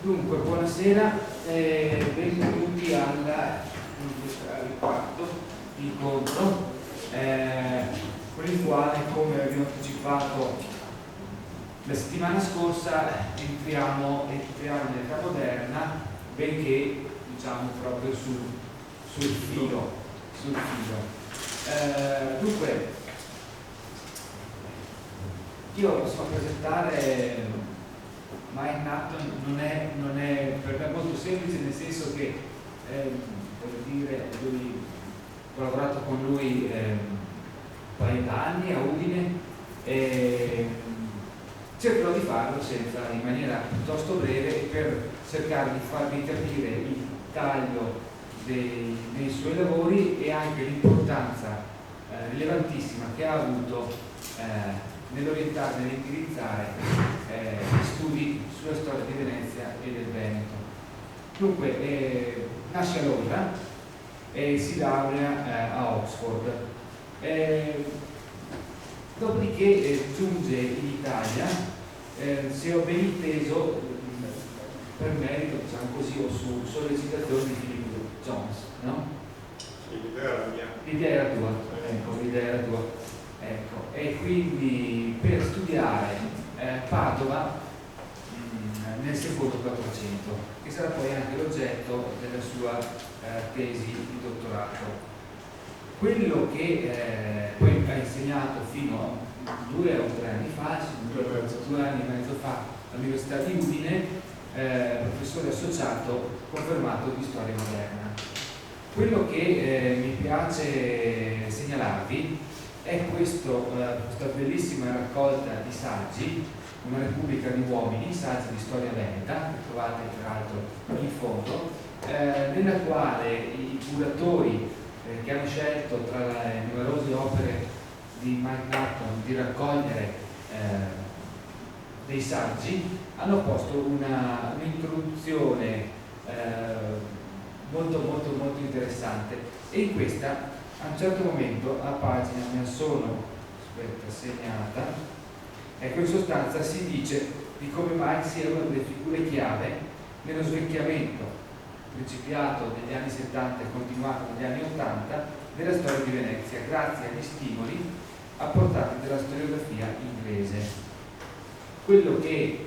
Dunque, buonasera, benvenuti al quarto incontro, con il quale, come abbiamo anticipato la settimana scorsa, entriamo nell'età moderna, benché diciamo proprio sul filo. Dunque, io posso presentare Mike Natton. Non è per me molto semplice, nel senso che ho lavorato con lui un paio d'anni a Udine e cercherò di farlo in maniera piuttosto breve per cercare di farvi capire il taglio dei suoi lavori e anche l'importanza rilevantissima che ha avuto nell'orientare, nell'indirizzare gli studi sulla storia di Venezia e del Veneto. Dunque, nasce a Londra e si laurea a Oxford. Dopodiché giunge in Italia, se ho ben inteso, per merito, diciamo così, o su sollecitazione di Philip Jones, no? Sì, l'idea era mia. L'idea era tua, ecco, l'idea era tua. Ecco, e quindi per studiare Padova nel secondo 400, che sarà poi anche l'oggetto della sua tesi di dottorato. Quello che poi ha insegnato fino a 2 o 3 anni fa, 2 anni e mezzo fa, all'Università di Udine, professore associato confermato di storia moderna. Quello che mi piace segnalarvi è questa bellissima raccolta di saggi, Una Repubblica di Uomini, saggi di storia veneta, che trovate peraltro in fondo, nella quale i curatori che hanno scelto tra le numerose opere di Mike Natton di raccogliere dei saggi hanno posto un'introduzione molto interessante, e in questa a un certo momento a pagina me la sono segnata, ecco, in sostanza si dice di come Mike sia una delle figure chiave nello svecchiamento principiato negli anni 70 e continuato negli anni 80 della storia di Venezia, grazie agli stimoli apportati dalla storiografia inglese. Quello che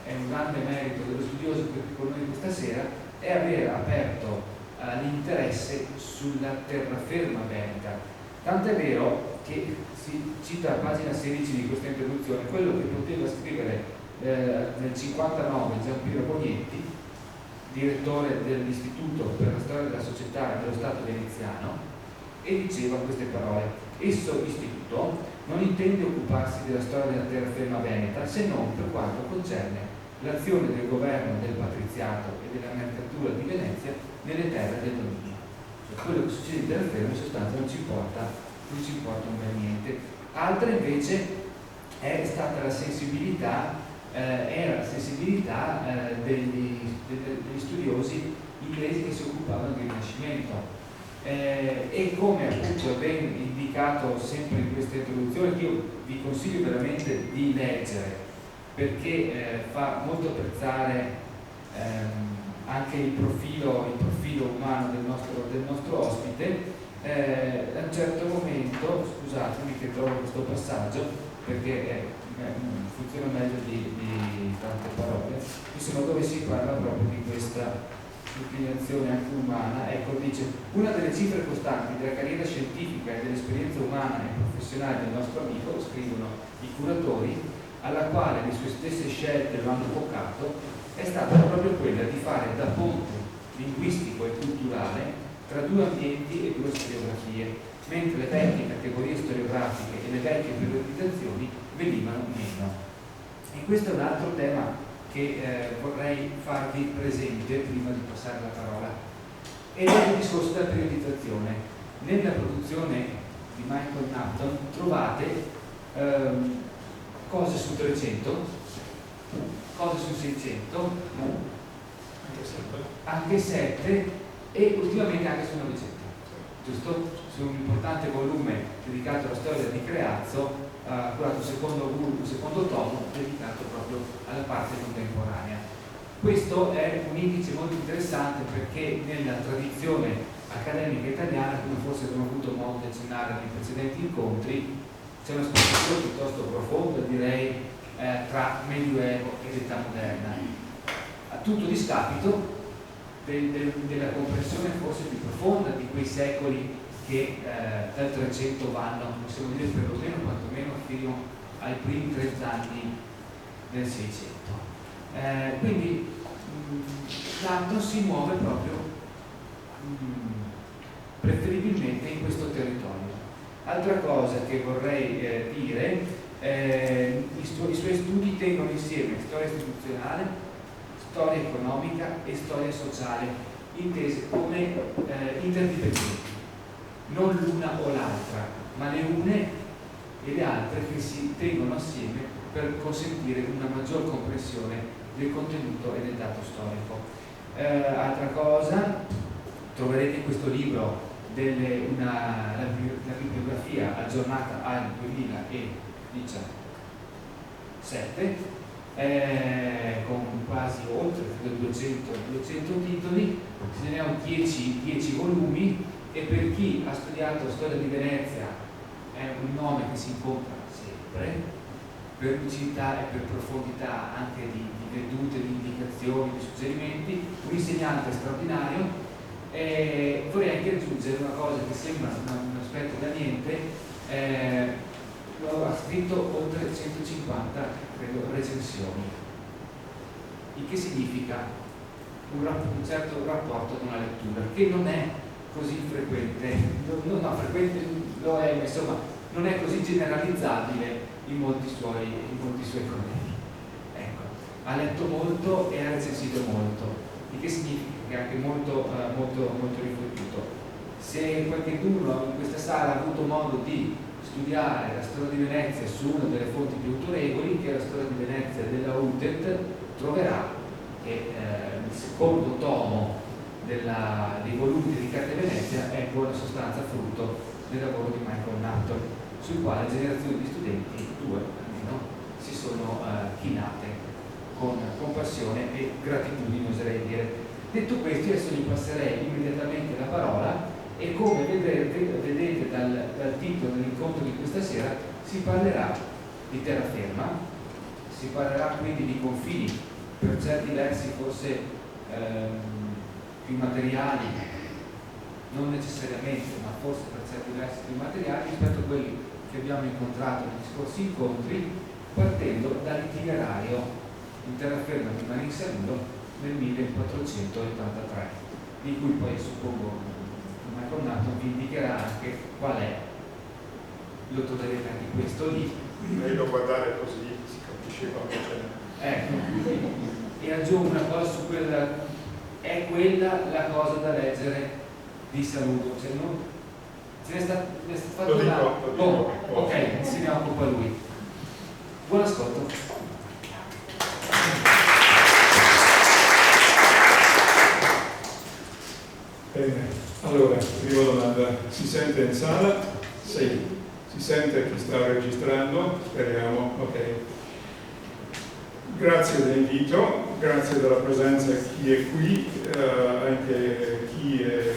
è un grande merito dello studioso che è con noi questa sera è aver aperto l'interesse sulla terraferma veneta, tant'è vero che si cita a pagina 16 di questa introduzione quello che poteva scrivere nel 59 Giampiero Bognetti, direttore dell'Istituto per la storia della società e dello Stato veneziano, e diceva queste parole: esso, istituto, non intende occuparsi della storia della terraferma veneta se non per quanto concerne l'azione del governo del patriziato e della mercatura di Venezia nelle terre del dominio. Cioè, quello che succede in terraferma in sostanza non ci importa un bel niente. Altra invece è stata la sensibilità degli studiosi inglesi che si occupavano del Rinascimento, e come appunto è ben indicato sempre in questa introduzione, che io vi consiglio veramente di leggere, perché fa molto apprezzare anche il profilo umano del nostro ospite. A un certo momento, scusatemi che trovo questo passaggio perché funziona meglio di tante parole, insomma, dove si parla proprio di questa inclinazione anche umana. Ecco, dice: una delle cifre costanti della carriera scientifica e dell'esperienza umana e professionale del nostro amico, scrivono i curatori, alla quale le sue stesse scelte lo hanno vocato, è stata proprio quella di fare da ponte linguistico e culturale tra 2 ambienti e 2 storiografie, mentre le vecchie categorie storiografiche e le vecchie periodizzazioni venivano meno. E questo è un altro tema che vorrei farvi presente prima di passare la parola, ed è il discorso della periodizzazione. Nella produzione di Michael Natton trovate cose su 300, cose su 600, anche 7 e ultimamente anche su 900, giusto? Su un importante volume dedicato alla storia di Creazzo, curato un secondo tomo dedicato proprio alla parte contemporanea. Questo è un indice molto interessante perché nella tradizione accademica italiana, come forse abbiamo avuto modo di accennare nei precedenti incontri, c'è una spaccatura piuttosto profonda, direi, tra Medioevo ed età moderna, a tutto discapito della comprensione forse più profonda di quei secoli che dal 300 vanno, possiamo dire perlomeno, quantomeno fino ai primi 30 anni del 600. Quindi l'Anton si muove proprio preferibilmente in questo territorio. Altra cosa che vorrei dire, i suoi studi tengono insieme storia istituzionale, storia economica e storia sociale, intese come interdipendenti, non l'una o l'altra, ma le une e le altre che si tengono assieme per consentire una maggior comprensione del contenuto e del dato storico. Altra cosa, troverete in questo libro la bibliografia aggiornata al 2017 con quasi oltre 200 titoli, ce ne hanno 10 volumi, e per chi ha studiato la storia di Venezia è un nome che si incontra sempre per lucidità e per profondità anche di vedute, di indicazioni, di suggerimenti, un insegnante straordinario. Vorrei anche aggiungere una cosa che sembra un aspetto da niente, ha scritto oltre 150 recensioni, il che significa un certo rapporto con la lettura, che non è così frequente, frequente lo è, ma insomma non è così generalizzabile in molti suoi colleghi. Ecco, ha letto molto e ha recensito molto, il che significa che è anche molto riflettuto. Se qualcuno in questa sala ha avuto modo di studiare la storia di Venezia su una delle fonti più autorevoli, che è la storia di Venezia della UTET, troverà che il secondo tomo dei volumi dedicati a Venezia è in buona sostanza frutto del lavoro di Michael Natton, sul quale generazioni di studenti, 2 almeno, si sono chinate con passione e gratitudine, oserei dire. Detto questo, adesso gli passerei immediatamente la parola, e come vedete dal titolo dell'incontro di questa sera, si parlerà di terraferma, si parlerà quindi di confini per certi versi forse più materiali, non necessariamente, ma forse per certi versi più materiali rispetto a quelli che abbiamo incontrato negli scorsi incontri, partendo dall'itinerario in terraferma di Marinsalulo nel 1483, di cui poi suppongo Michael Natton vi indicherà anche qual è, lo troverete anche questo lì. Meglio guardare così si capisce quando c'è. Ecco, e aggiungo una cosa su quella, è quella la cosa da leggere di Saluto, cioè non, ce n'è stato fatto Lo dico. Ok, se ne occupa lui. Buon ascolto. Bene, allora, prima domanda, si sente in sala? Sì. Si sente chi sta registrando? Speriamo, ok. Grazie dell'invito, grazie della presenza chi è qui, anche chi è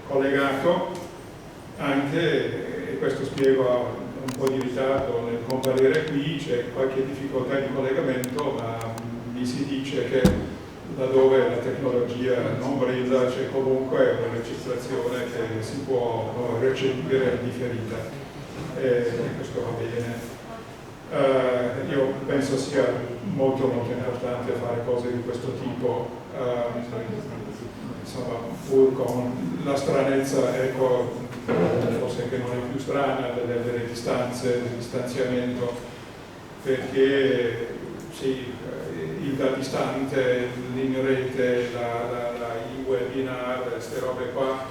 collegato, anche, e questo spiego un po' di ritardo nel comparire qui, c'è qualche difficoltà di collegamento, ma mi si dice che laddove la tecnologia non brilla c'è comunque una registrazione che si può recepire differita, e questo va bene. Io penso sia molto importante fare cose di questo tipo, insomma, pur con la stranezza, ecco, forse che non è più strana, delle distanze, del distanziamento, perché sì, il da distante, in rete, i webinar, queste robe qua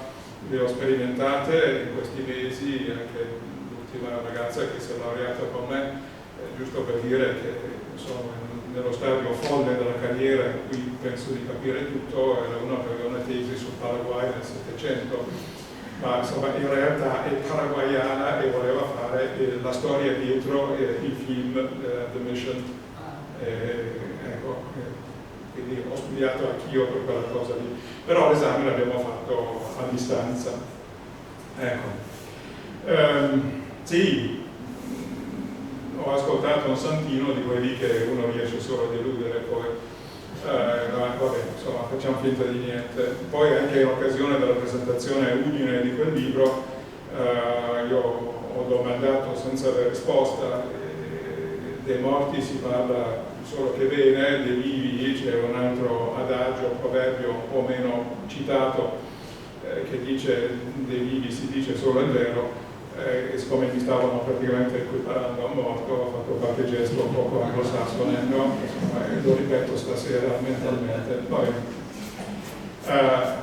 le ho sperimentate in questi mesi, anche l'ultima ragazza che si è laureata con me, giusto per dire che sono nello stadio folle della carriera in cui penso di capire tutto. Era una che aveva una tesi sul Paraguay nel Settecento, ma insomma in realtà è paraguayana e voleva fare la storia dietro il film The Mission. Ecco, quindi ho studiato anch'io per quella cosa lì, però l'esame l'abbiamo fatto a distanza. Ecco. Sì, ho ascoltato un santino di quelli che uno riesce solo a deludere, poi vabbè, insomma, facciamo finta di niente. Poi anche in occasione della presentazione a Udine di quel libro io ho domandato senza avere risposta, dei morti si parla solo che bene, dei vivi c'è un altro adagio, proverbio un po' meno citato, che dice dei vivi si dice solo il vero, e siccome mi stavano praticamente equiparando a un morto, ho fatto qualche gesto un poco anglosassone, no? Lo ripeto stasera mentalmente. Poi,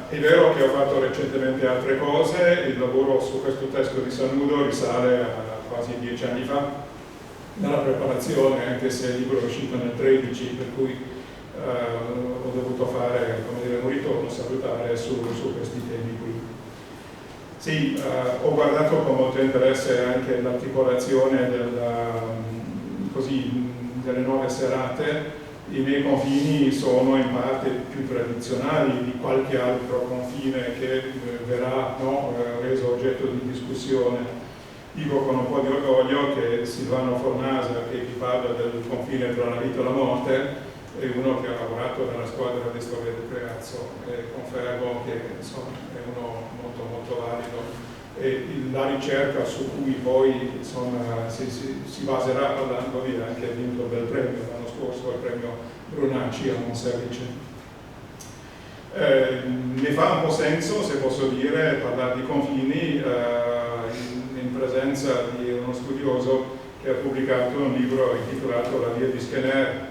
è vero che ho fatto recentemente altre cose, il lavoro su questo testo di Sanudo risale a quasi 10 anni fa, nella preparazione, anche se il libro è uscito nel 13, per cui ho dovuto fare, come dire, un ritorno salutare su questi temi qui. Sì, ho guardato con molto interesse anche l'articolazione delle nuove serate. I miei confini sono in parte più tradizionali di qualche altro confine che verrà reso oggetto di discussione. Dico con un po' di orgoglio che Silvano Fornasa, che vi parla del confine tra la vita e la morte, è uno che ha lavorato nella squadra di storia di Preazzo, e confermo che insomma, è uno molto molto valido. E la ricerca su cui poi insomma, si baserà parlando di anche ha vinto il bel premio l'anno scorso, il premio Brunacci a Monselice. Mi fa un po' senso, se posso dire, parlare di confini in presenza di uno studioso che ha pubblicato un libro intitolato La via di Schener,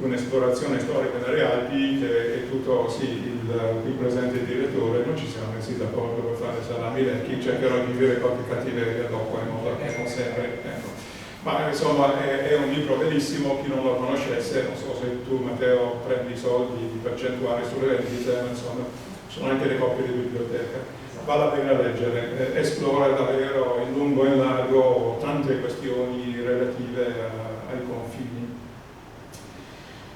un'esplorazione storica nelle Alpi, che è tutto, sì, il presente direttore, non ci siamo messi d'accordo per fare salami vecchi, cercherò di dire qualche cattiveria dopo in modo che non sempre, ecco. Ma insomma è un libro bellissimo, chi non lo conoscesse, non so se tu Matteo prendi soldi di percentuali sulle vendite, ma insomma sono anche le copie di biblioteca, vale la pena leggere, esplora davvero in lungo e in largo tante questioni relative ai confini.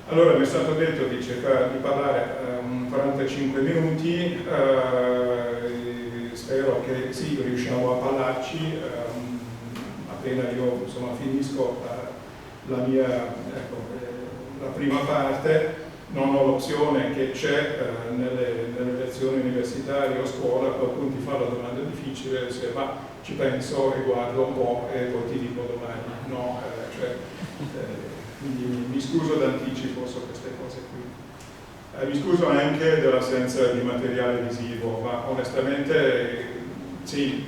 Allora mi è stato detto di cercare di parlare 45 minuti, spero che sì, riusciamo a parlarci, appena io insomma, finisco la prima parte. Non ho l'opzione che c'è nelle lezioni universitarie o a scuola, qualcuno ti fa la domanda difficile, se va ci penso e guardo un po' e poi ti dico domani, no, quindi mi scuso d'anticipo su queste cose qui. Mi scuso anche dell'assenza di materiale visivo, ma onestamente sì,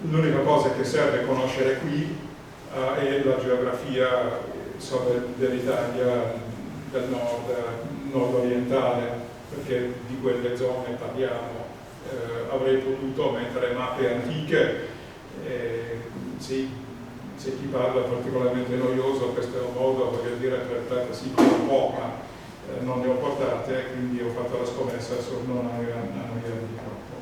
l'unica cosa che serve conoscere qui è la geografia dell'Italia del nord-orientale, perché di quelle zone parliamo. Avrei potuto mettere mappe antiche, sì, se chi parla è particolarmente noioso, questo è un modo, voglio dire, per trattarsi un po', ma non ne ho portate, quindi ho fatto la scommessa su non annoiarmi troppo.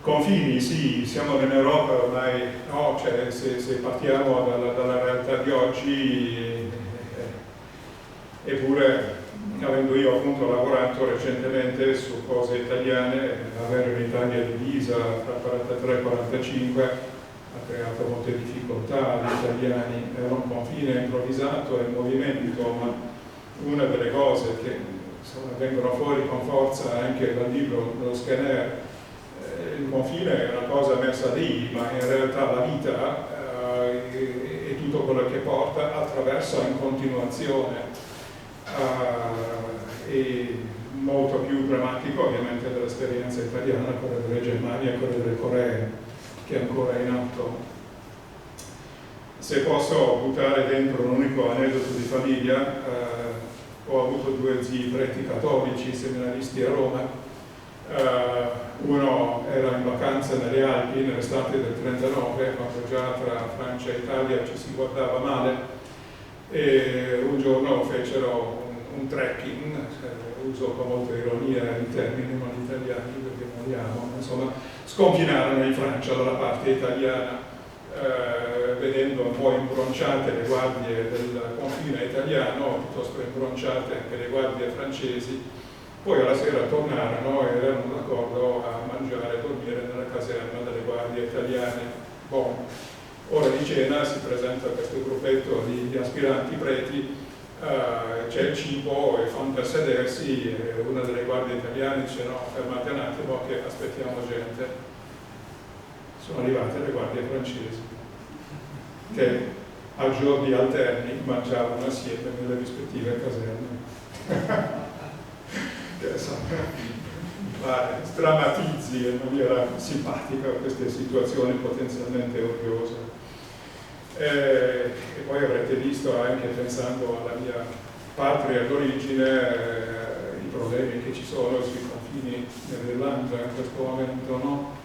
Confini, sì, siamo in Europa ormai, no, cioè se partiamo dalla realtà di oggi, eppure avendo io appunto lavorato recentemente su cose italiane, avere un'Italia divisa tra 43 e 45 ha creato molte difficoltà agli italiani, era un confine improvvisato e in movimento, ma una delle cose che insomma, vengono fuori con forza anche dal libro dello Schener, il confine è una cosa messa lì, ma in realtà la vita è tutto quello che porta attraverso in continuazione. E molto più drammatico ovviamente dell'esperienza italiana, quella delle Germania e quella delle Coree, che è ancora in atto. Se posso buttare dentro un unico aneddoto di famiglia, ho avuto due zii preti cattolici, seminaristi a Roma. Uno era in vacanza nelle Alpi nell'estate del 39, quando già tra Francia e Italia ci si guardava male, e un giorno fecero un trekking, uso con molta ironia i termini non italiani perché moriamo, insomma, sconfinarono in Francia dalla parte italiana, vedendo un po' imbronciate le guardie del confine confine italiano, piuttosto imbronciate anche le guardie francesi, poi alla sera tornarono e erano d'accordo a mangiare e dormire nella caserma delle guardie italiane. Bon. Ora di cena si presenta questo gruppetto di aspiranti preti, c'è il cibo e fanno per sedersi, e una delle guardie italiane dice no, fermate un attimo che aspettiamo gente. Sono arrivate le guardie francesi che a giorni alterni mangiavano assieme nelle rispettive caserme. Drammatizzi in maniera simpatica queste situazioni potenzialmente odiose. E poi avrete visto, anche pensando alla mia patria d'origine, i problemi che ci sono sui confini dell'Irlanda in questo momento, no?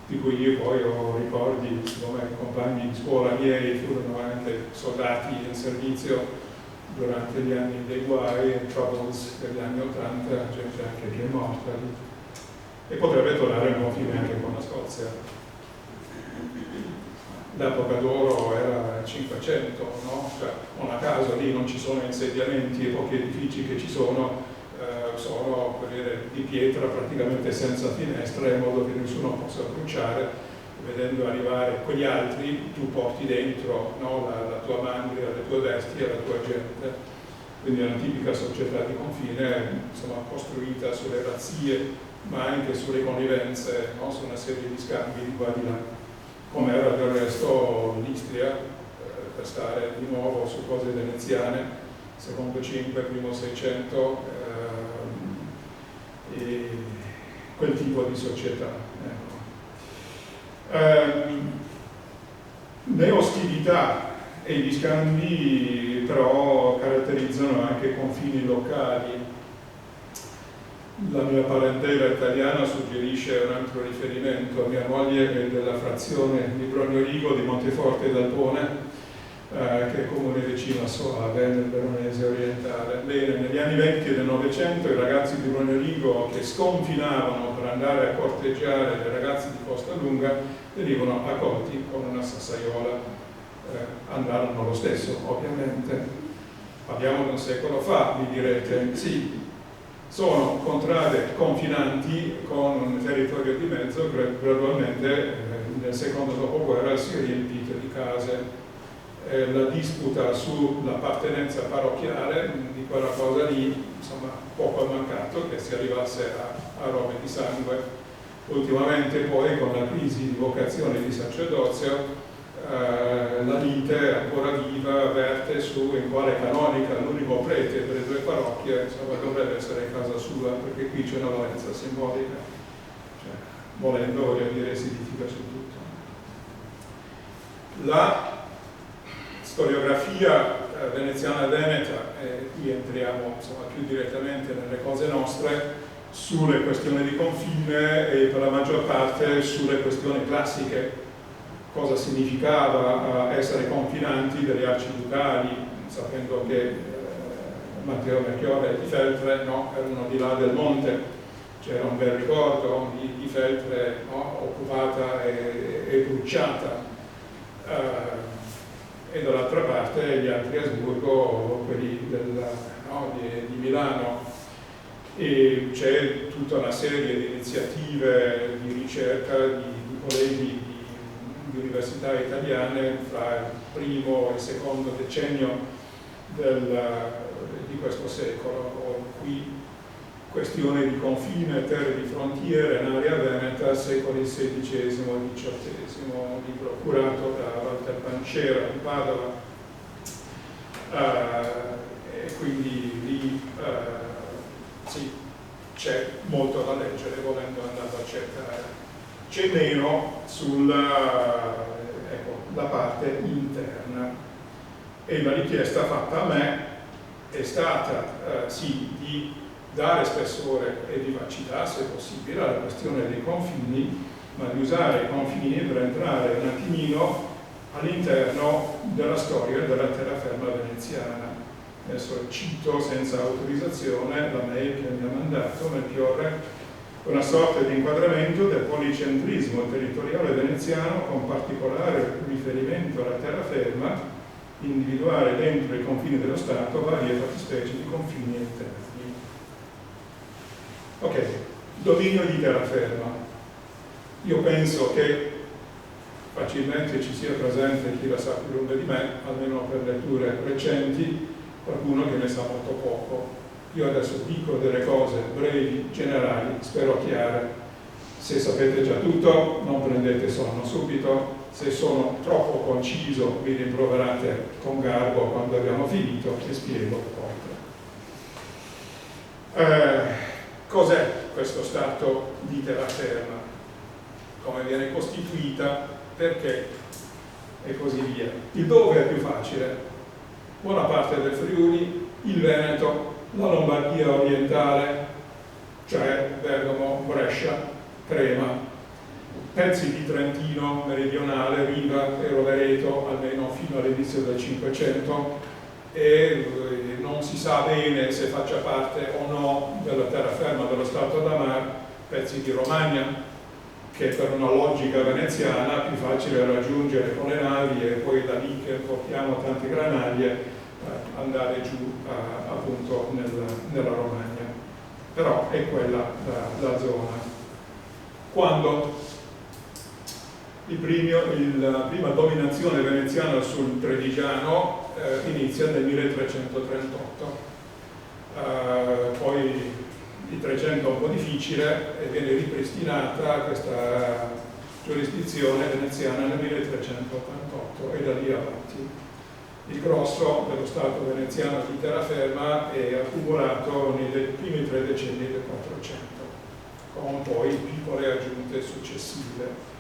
Di cui io poi ho ricordi, siccome i compagni di scuola miei furono anche soldati in servizio durante gli anni dei guai, i troubles degli anni '80, gente anche che è morta lì, e potrebbe tornare in confine anche con la Scozia. L'epoca d'oro era il 500, no? Cioè, non a caso lì non ci sono insediamenti e pochi edifici che ci sono di pietra praticamente senza finestre, in modo che nessuno possa bruciare. Vedendo arrivare quegli altri, tu porti dentro, no, la tua mandria, le tue vesti e la tua gente. Quindi è una tipica società di confine, insomma, costruita sulle razzie, ma anche sulle connivenze, no, su una serie di scambi di qua e di là, come era del resto l'Istria, per stare di nuovo su cose veneziane, secondo 5, primo 600, e quel tipo di società. Le ostilità e gli scambi però caratterizzano anche i confini locali. La mia parentela italiana suggerisce un altro riferimento. Mia moglie è della frazione di Brognoligo di Monteforte d'Alpone, che è comune vicino a Soave, nel Veronese orientale. Bene, negli anni 20 del Novecento i ragazzi di Brognoligo che sconfinavano per andare a corteggiare le ragazze di Costa Lunga venivano accolti con una sassaiola. Andarono lo stesso, ovviamente. Parliamo di un secolo fa, mi direte. Sì, sono contrade confinanti con un territorio di mezzo, gradualmente nel secondo dopoguerra si è riempito di case. La disputa sull'appartenenza parrocchiale di quella cosa lì, insomma, poco è mancato che si arrivasse a robe di sangue. Ultimamente poi con la crisi di vocazione di sacerdozio la lite ancora viva verte su in quale canonica l'unico prete per le due parrocchie, insomma, dovrebbe essere in casa sua, perché qui c'è una valenza simbolica, cioè, volendo, voglio dire, si litiga su tutto. La storiografia veneziana e veneta, e qui entriamo, insomma, più direttamente nelle cose nostre, sulle questioni di confine e per la maggior parte sulle questioni classiche. Cosa significava essere confinanti delle arciducali, sapendo che Matteo Melchiorre e di Feltre, no, erano di là del monte. C'era un bel ricordo di Feltre, no, occupata e bruciata. E dall'altra parte gli altri Asburgo, quelli di Milano. E c'è tutta una serie di iniziative di ricerca di colleghi di università italiane fra il primo e il secondo decennio di questo secolo. Qui questione di confine, terre di frontiera in area veneta, secoli XVI e XVIII, libro curato da Walter Pancera di Padova, e quindi lì sì, c'è molto da leggere volendo andare a cercare. C'è meno sulla parte interna, e la richiesta fatta a me è stata sì di dare spessore e vivacità, se possibile, alla questione dei confini, ma di usare i confini per entrare un attimino all'interno della storia della terraferma veneziana. Adesso cito senza autorizzazione la mail che mi ha mandato Melchiorre, una sorta di inquadramento del policentrismo territoriale veneziano con particolare riferimento alla terraferma individuare dentro i confini dello Stato varie fattispecie di confini interni. Ok, dominio di terraferma. Io penso che facilmente ci sia presente chi la sa più lunga di me, almeno per letture recenti, qualcuno che ne sa molto poco. Io adesso dico delle cose brevi, generali, spero chiare. Se sapete già tutto, non prendete sonno subito. Se sono troppo conciso, vi rimproverate con garbo quando abbiamo finito e spiego oltre. Cos'è questo stato di terraferma? Come viene costituita? Perché? E così via. Il dove è più facile. Buona parte del Friuli, il Veneto, la Lombardia orientale, cioè Bergamo, Brescia, Crema, pezzi di Trentino meridionale, Riva e Rovereto, almeno fino all'inizio del Cinquecento, e non si sa bene se faccia parte o no della terraferma dello Stato d'Amar, pezzi di Romagna, che per una logica veneziana è più facile raggiungere con le navi e poi da lì che portiamo tante granaglie andare giù appunto nella Romagna. Però è quella la zona. Quando la prima dominazione veneziana sul Trevigiano inizia nel 1338, poi il 300 è un po' difficile e viene ripristinata questa giurisdizione veneziana nel 1388 e da lì avanti. Il grosso dello Stato veneziano di terraferma è accumulato nei primi 3 decenni del 400, con poi piccole aggiunte successive.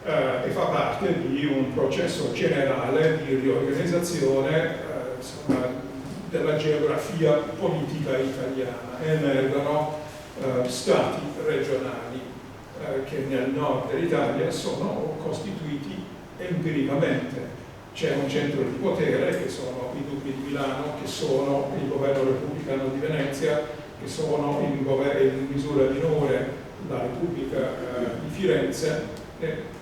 E fa parte di un processo generale di riorganizzazione della geografia politica italiana. Emergono stati regionali che nel nord dell'Italia sono costituiti empiricamente. C'è un centro di potere che sono i duchi di Milano, che sono il governo repubblicano di Venezia, che sono in misura minore la Repubblica di Firenze, e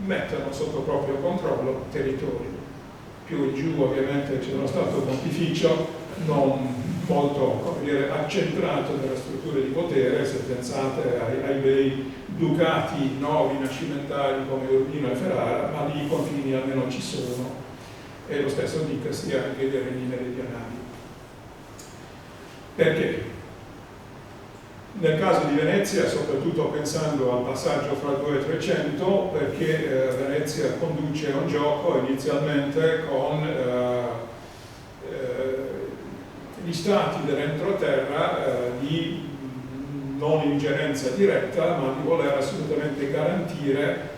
mettono sotto proprio controllo territori. Più in giù ovviamente c'è uno Stato pontificio non molto, come dire, accentrato nelle strutture di potere, se pensate ai bei ducati no, rinascimentali come Urbino e Ferrara, ma lì i confini almeno ci sono, e lo stesso dicasi anche dei regni meridionali. Perché? Nel caso di Venezia, soprattutto pensando al passaggio fra il 200 e il 300, perché Venezia conduce un gioco inizialmente con gli stati dell'entroterra di non ingerenza diretta, ma di voler assolutamente garantire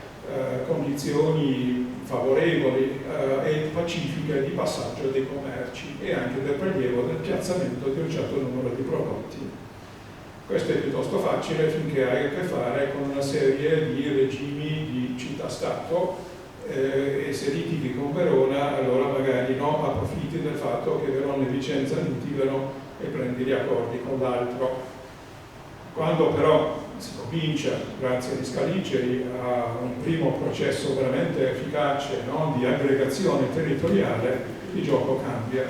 condizioni favorevoli e pacifiche di passaggio dei commerci e anche del prelievo del piazzamento di un certo numero di prodotti. Questo è piuttosto facile finché hai a che fare con una serie di regimi di città-stato e se litighi con Verona, allora magari no, approfitti del fatto che Verona e Vicenza litigano e prendi gli accordi con l'altro. Quando però si comincia, grazie agli Scaligeri, a un primo processo veramente efficace, no, di aggregazione territoriale, il gioco cambia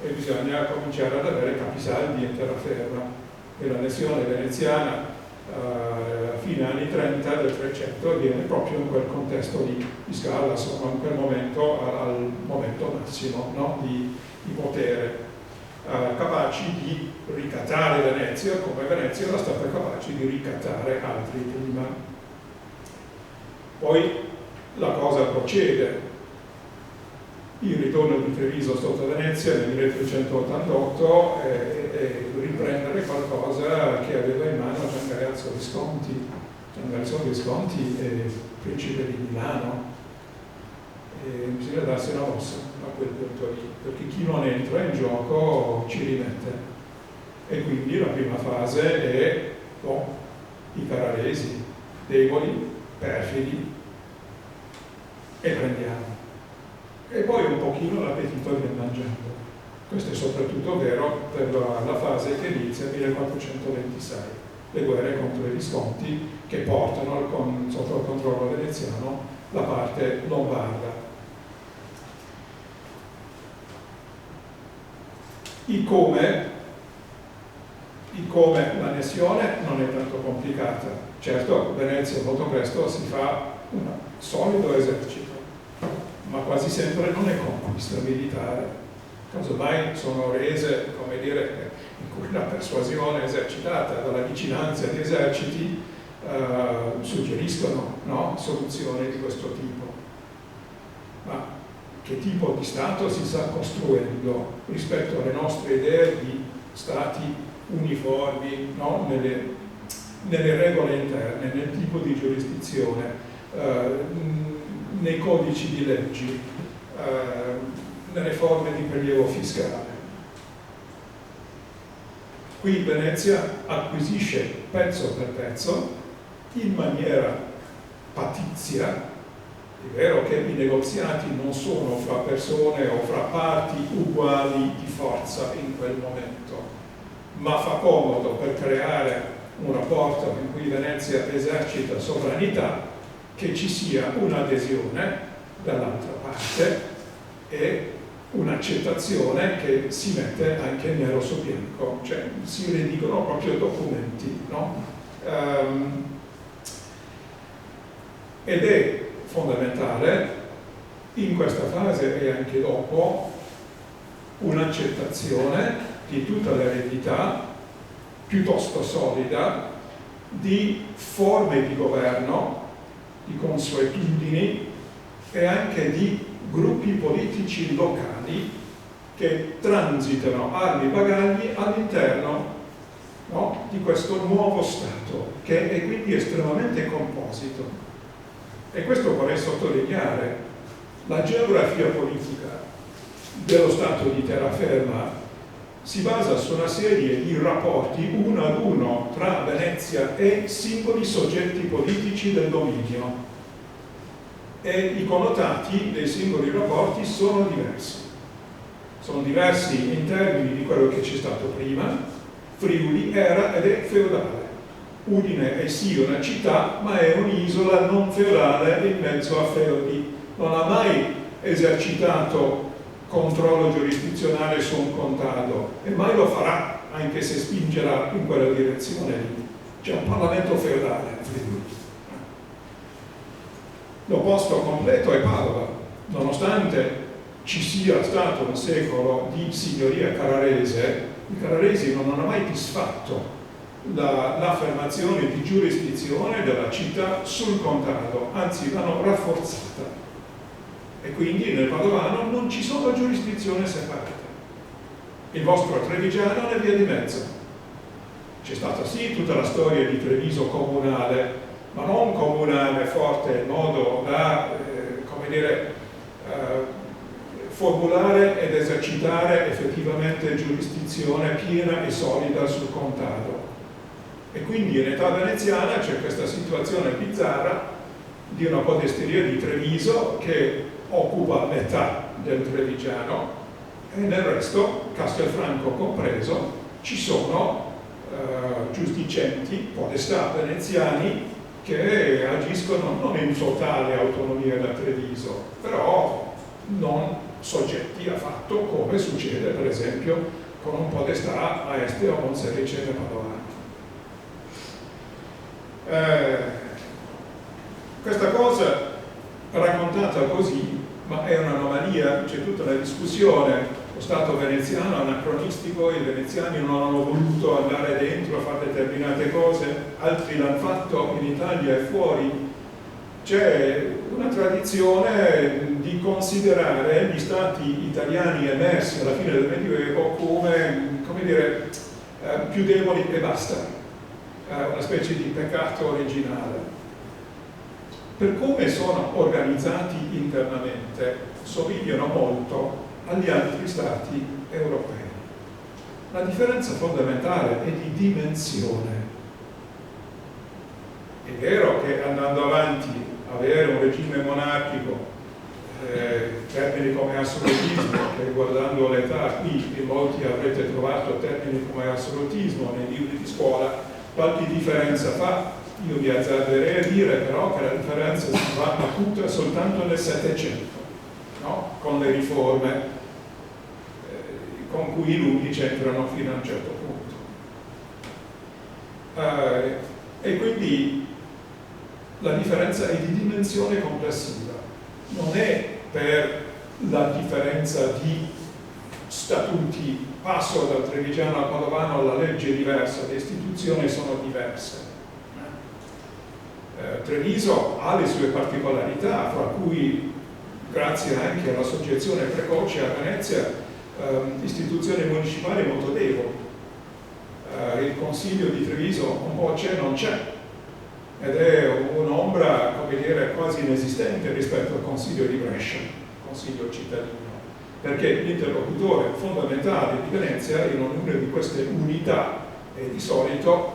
e bisogna cominciare ad avere capisaldi e terraferma. E l'annessione veneziana a fine anni 30 del 300 avviene proprio in quel contesto di scala, insomma in quel momento al momento massimo, no, di potere, capaci di ricattare Venezia come Venezia era stata capace di ricattare altri prima. Poi la cosa procede. Il ritorno di Treviso sotto Venezia nel 1388 e riprendere qualcosa che aveva in mano Gian Galeazzo Visconti. Gian Galeazzo Visconti è principe di Milano e bisogna darsi una mossa a quel punto lì, perché chi non entra in gioco ci rimette. E quindi la prima fase è i carraresi, deboli, perfidi, e prendiamo. E poi un pochino l'appetito viene mangiando. Questo è soprattutto vero per la fase che inizia nel 1426, le guerre contro i Visconti che portano sotto il controllo veneziano la parte lombarda. Il come l'annessione non è tanto complicata. Certo, Venezia molto presto si fa un solido esercito, ma quasi sempre non è conquista militare. Casomai sono rese, come dire, in cui la persuasione esercitata dalla vicinanza di eserciti suggeriscono, no, soluzioni di questo tipo. Ma che tipo di Stato si sta costruendo rispetto alle nostre idee di Stati uniformi, no? nelle regole interne, nel tipo di giurisdizione, nei codici di leggi, nelle forme di prelievo fiscale. Qui Venezia acquisisce pezzo per pezzo, in maniera patizia. È vero che i negoziati non sono fra persone o fra parti uguali di forza in quel momento, ma fa comodo per creare un rapporto in cui Venezia esercita sovranità, che ci sia un'adesione dall'altra parte e un'accettazione che si mette anche nero su bianco, cioè si redigono proprio documenti, no? Ed è fondamentale in questa fase e anche dopo un'accettazione di tutta l'eredità piuttosto solida di forme di governo, di consuetudini e anche di gruppi politici locali che transitano armi bagagli all'interno, no, di questo nuovo Stato, che è quindi estremamente composito. E questo vorrei sottolineare: la geografia politica dello Stato di terraferma si basa su una serie di rapporti uno ad uno tra Venezia e singoli soggetti politici del dominio, e i connotati dei singoli rapporti sono diversi. Sono diversi in termini di quello che c'è stato prima. Friuli era ed è feudale. Udine è sì una città, ma è un'isola non feudale in mezzo a feudi. Non ha mai esercitato controllo giurisdizionale su un contado e mai lo farà, anche se spingerà in quella direzione lì. C'è un Parlamento feudale a Friuli. L'opposto completo è Padova. Nonostante ci sia stato un secolo di signoria carrarese, i carraresi non hanno mai disfatto l'affermazione di giurisdizione della città sul contado, anzi l'hanno rafforzata. E quindi nel padovano non ci sono giurisdizioni separate. Il vostro trevigiano è via di mezzo. C'è stata sì tutta la storia di Treviso comunale, ma non comunale forte in modo da, formulare ed esercitare effettivamente giurisdizione piena e solida sul contado. E quindi in età veneziana c'è questa situazione bizzarra di una podesteria di Treviso che occupa metà del trevigiano, e nel resto, Castelfranco compreso, ci sono giurisdicenti, podestà veneziani, che agiscono non in totale autonomia da Treviso, però non soggetti affatto, come succede per esempio con un podestà a Este o Monsericene Padovano. Questa cosa raccontata così, ma è un'anomalia. C'è tutta una discussione, lo Stato veneziano anacronistico, i veneziani non hanno voluto andare dentro a fare determinate cose, altri l'hanno fatto in Italia e fuori. C'è una tradizione di considerare gli stati italiani emersi alla fine del Medioevo come dire, più deboli e basta, una specie di peccato originale. Per come sono organizzati internamente, somigliano molto agli altri stati europei. La differenza fondamentale è di dimensione. È vero che andando avanti avere un regime monarchico, termini come assolutismo, che guardando l'età qui in molti avrete trovato termini come assolutismo nei libri di scuola, qualche differenza fa. Io vi azzarderei a dire però che la differenza si fa acuta soltanto nel Settecento, no? Con le riforme con cui i lunghi c'entrano fino a un certo punto. E quindi la differenza è di dimensione complessiva, non è per la differenza di statuti, passo dal Trevigiano al Padovano, la legge è diversa, le istituzioni sono diverse. Treviso ha le sue particolarità, fra cui, grazie anche alla soggezione precoce a Venezia, istituzioni municipali molto deboli. Il Consiglio di Treviso un po' c'è, non c'è, ed è un'ombra, come dire, quasi inesistente rispetto al Consiglio di Brescia, Consiglio cittadino, perché l'interlocutore fondamentale di Venezia in ognuna di queste unità è di solito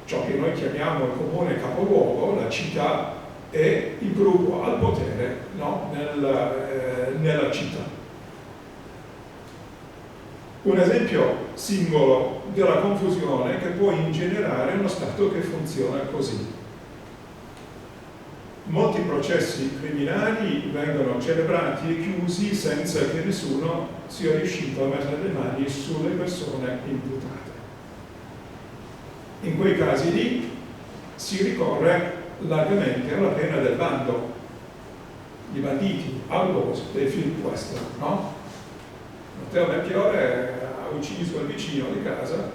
ciò che noi chiamiamo il comune capoluogo, la città, e il gruppo al potere, no? nella città. Un esempio singolo della confusione che può ingenerare uno Stato che funziona così. Molti processi criminali vengono celebrati e chiusi senza che nessuno sia riuscito a mettere le mani sulle persone imputate. In quei casi lì si ricorre largamente alla pena del bando. I banditi, Outlaws dei film western, no? Matteo Melchiorre ha ucciso il vicino di casa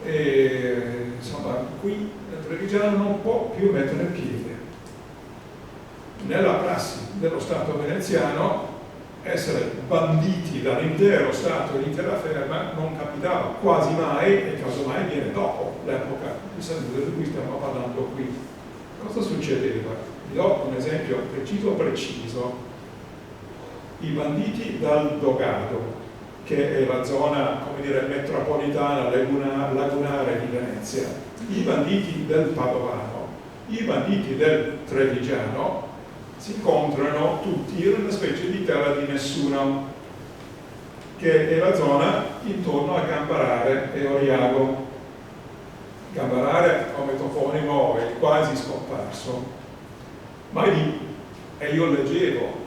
e insomma qui il Trevigiano non può più mettere piede. Nella prassi dello Stato veneziano essere banditi dall'intero Stato e l'intera ferma non capitava quasi mai, e casomai viene dopo l'epoca di salute di cui stiamo parlando qui. Cosa succedeva? Vi do un esempio preciso. I banditi dal Dogado, che è la zona, come dire, metropolitana, lagunare di Venezia, i banditi del Padovano, i banditi del Trevigiano si incontrano tutti in una specie di terra di nessuno, che è la zona intorno a Gambarare e Oriago. Gambarare come toponimo è quasi scomparso, ma lì, e io leggevo,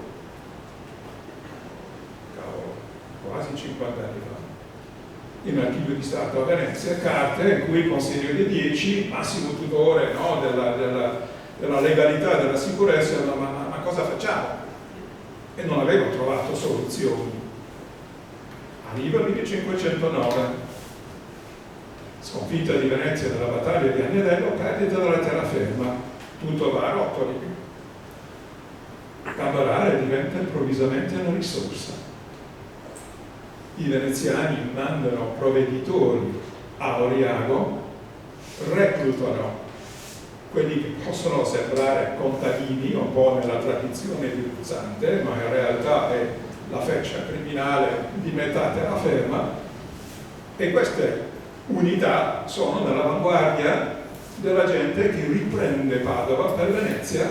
quasi 50 anni fa, in archivio di Stato a Venezia, carte in cui il Consiglio dei 10, massimo tutore, no, della legalità e della sicurezza, ma cosa facciamo? E non avevo trovato soluzioni. Arriva il 1509, sconfitta di Venezia nella battaglia di Agnadello, perdita della terraferma, tutto va a rotoli. Gambarare diventa improvvisamente una risorsa. I veneziani mandano provveditori a Oriago, reclutano quelli che possono sembrare contadini, un po' nella tradizione di Ruzzante, ma in realtà è la feccia criminale di metà terraferma, e queste unità sono nell'avanguardia della gente che riprende Padova per Venezia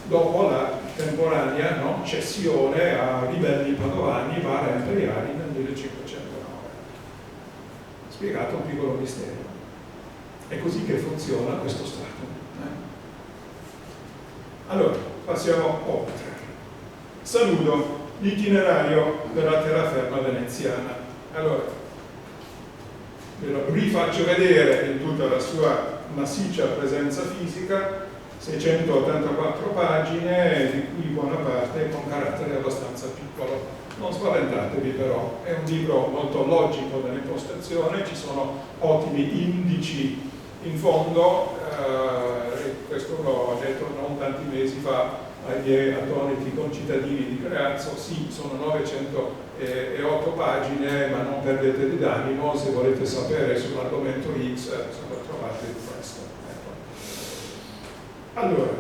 dopo la temporanea cessione a ribelli padovani vari imperiali nel 1509. Spiegato un piccolo mistero. È così che funziona questo Stato. Allora, passiamo oltre. Saluto l'itinerario della terraferma veneziana. Allora, ve lo rifaccio vedere in tutta la sua massiccia presenza fisica, 684 pagine, di cui buona parte con carattere abbastanza piccolo. Non spaventatevi però, è un libro molto logico nell'impostazione, ci sono ottimi indici in fondo, questo l'ho detto non tanti mesi fa ai miei attoniti concittadini di Creazzo. Sì, sono 908 pagine, ma non perdete d'animo, se volete sapere sull'argomento X, lo trovate questo. Ecco. Allora,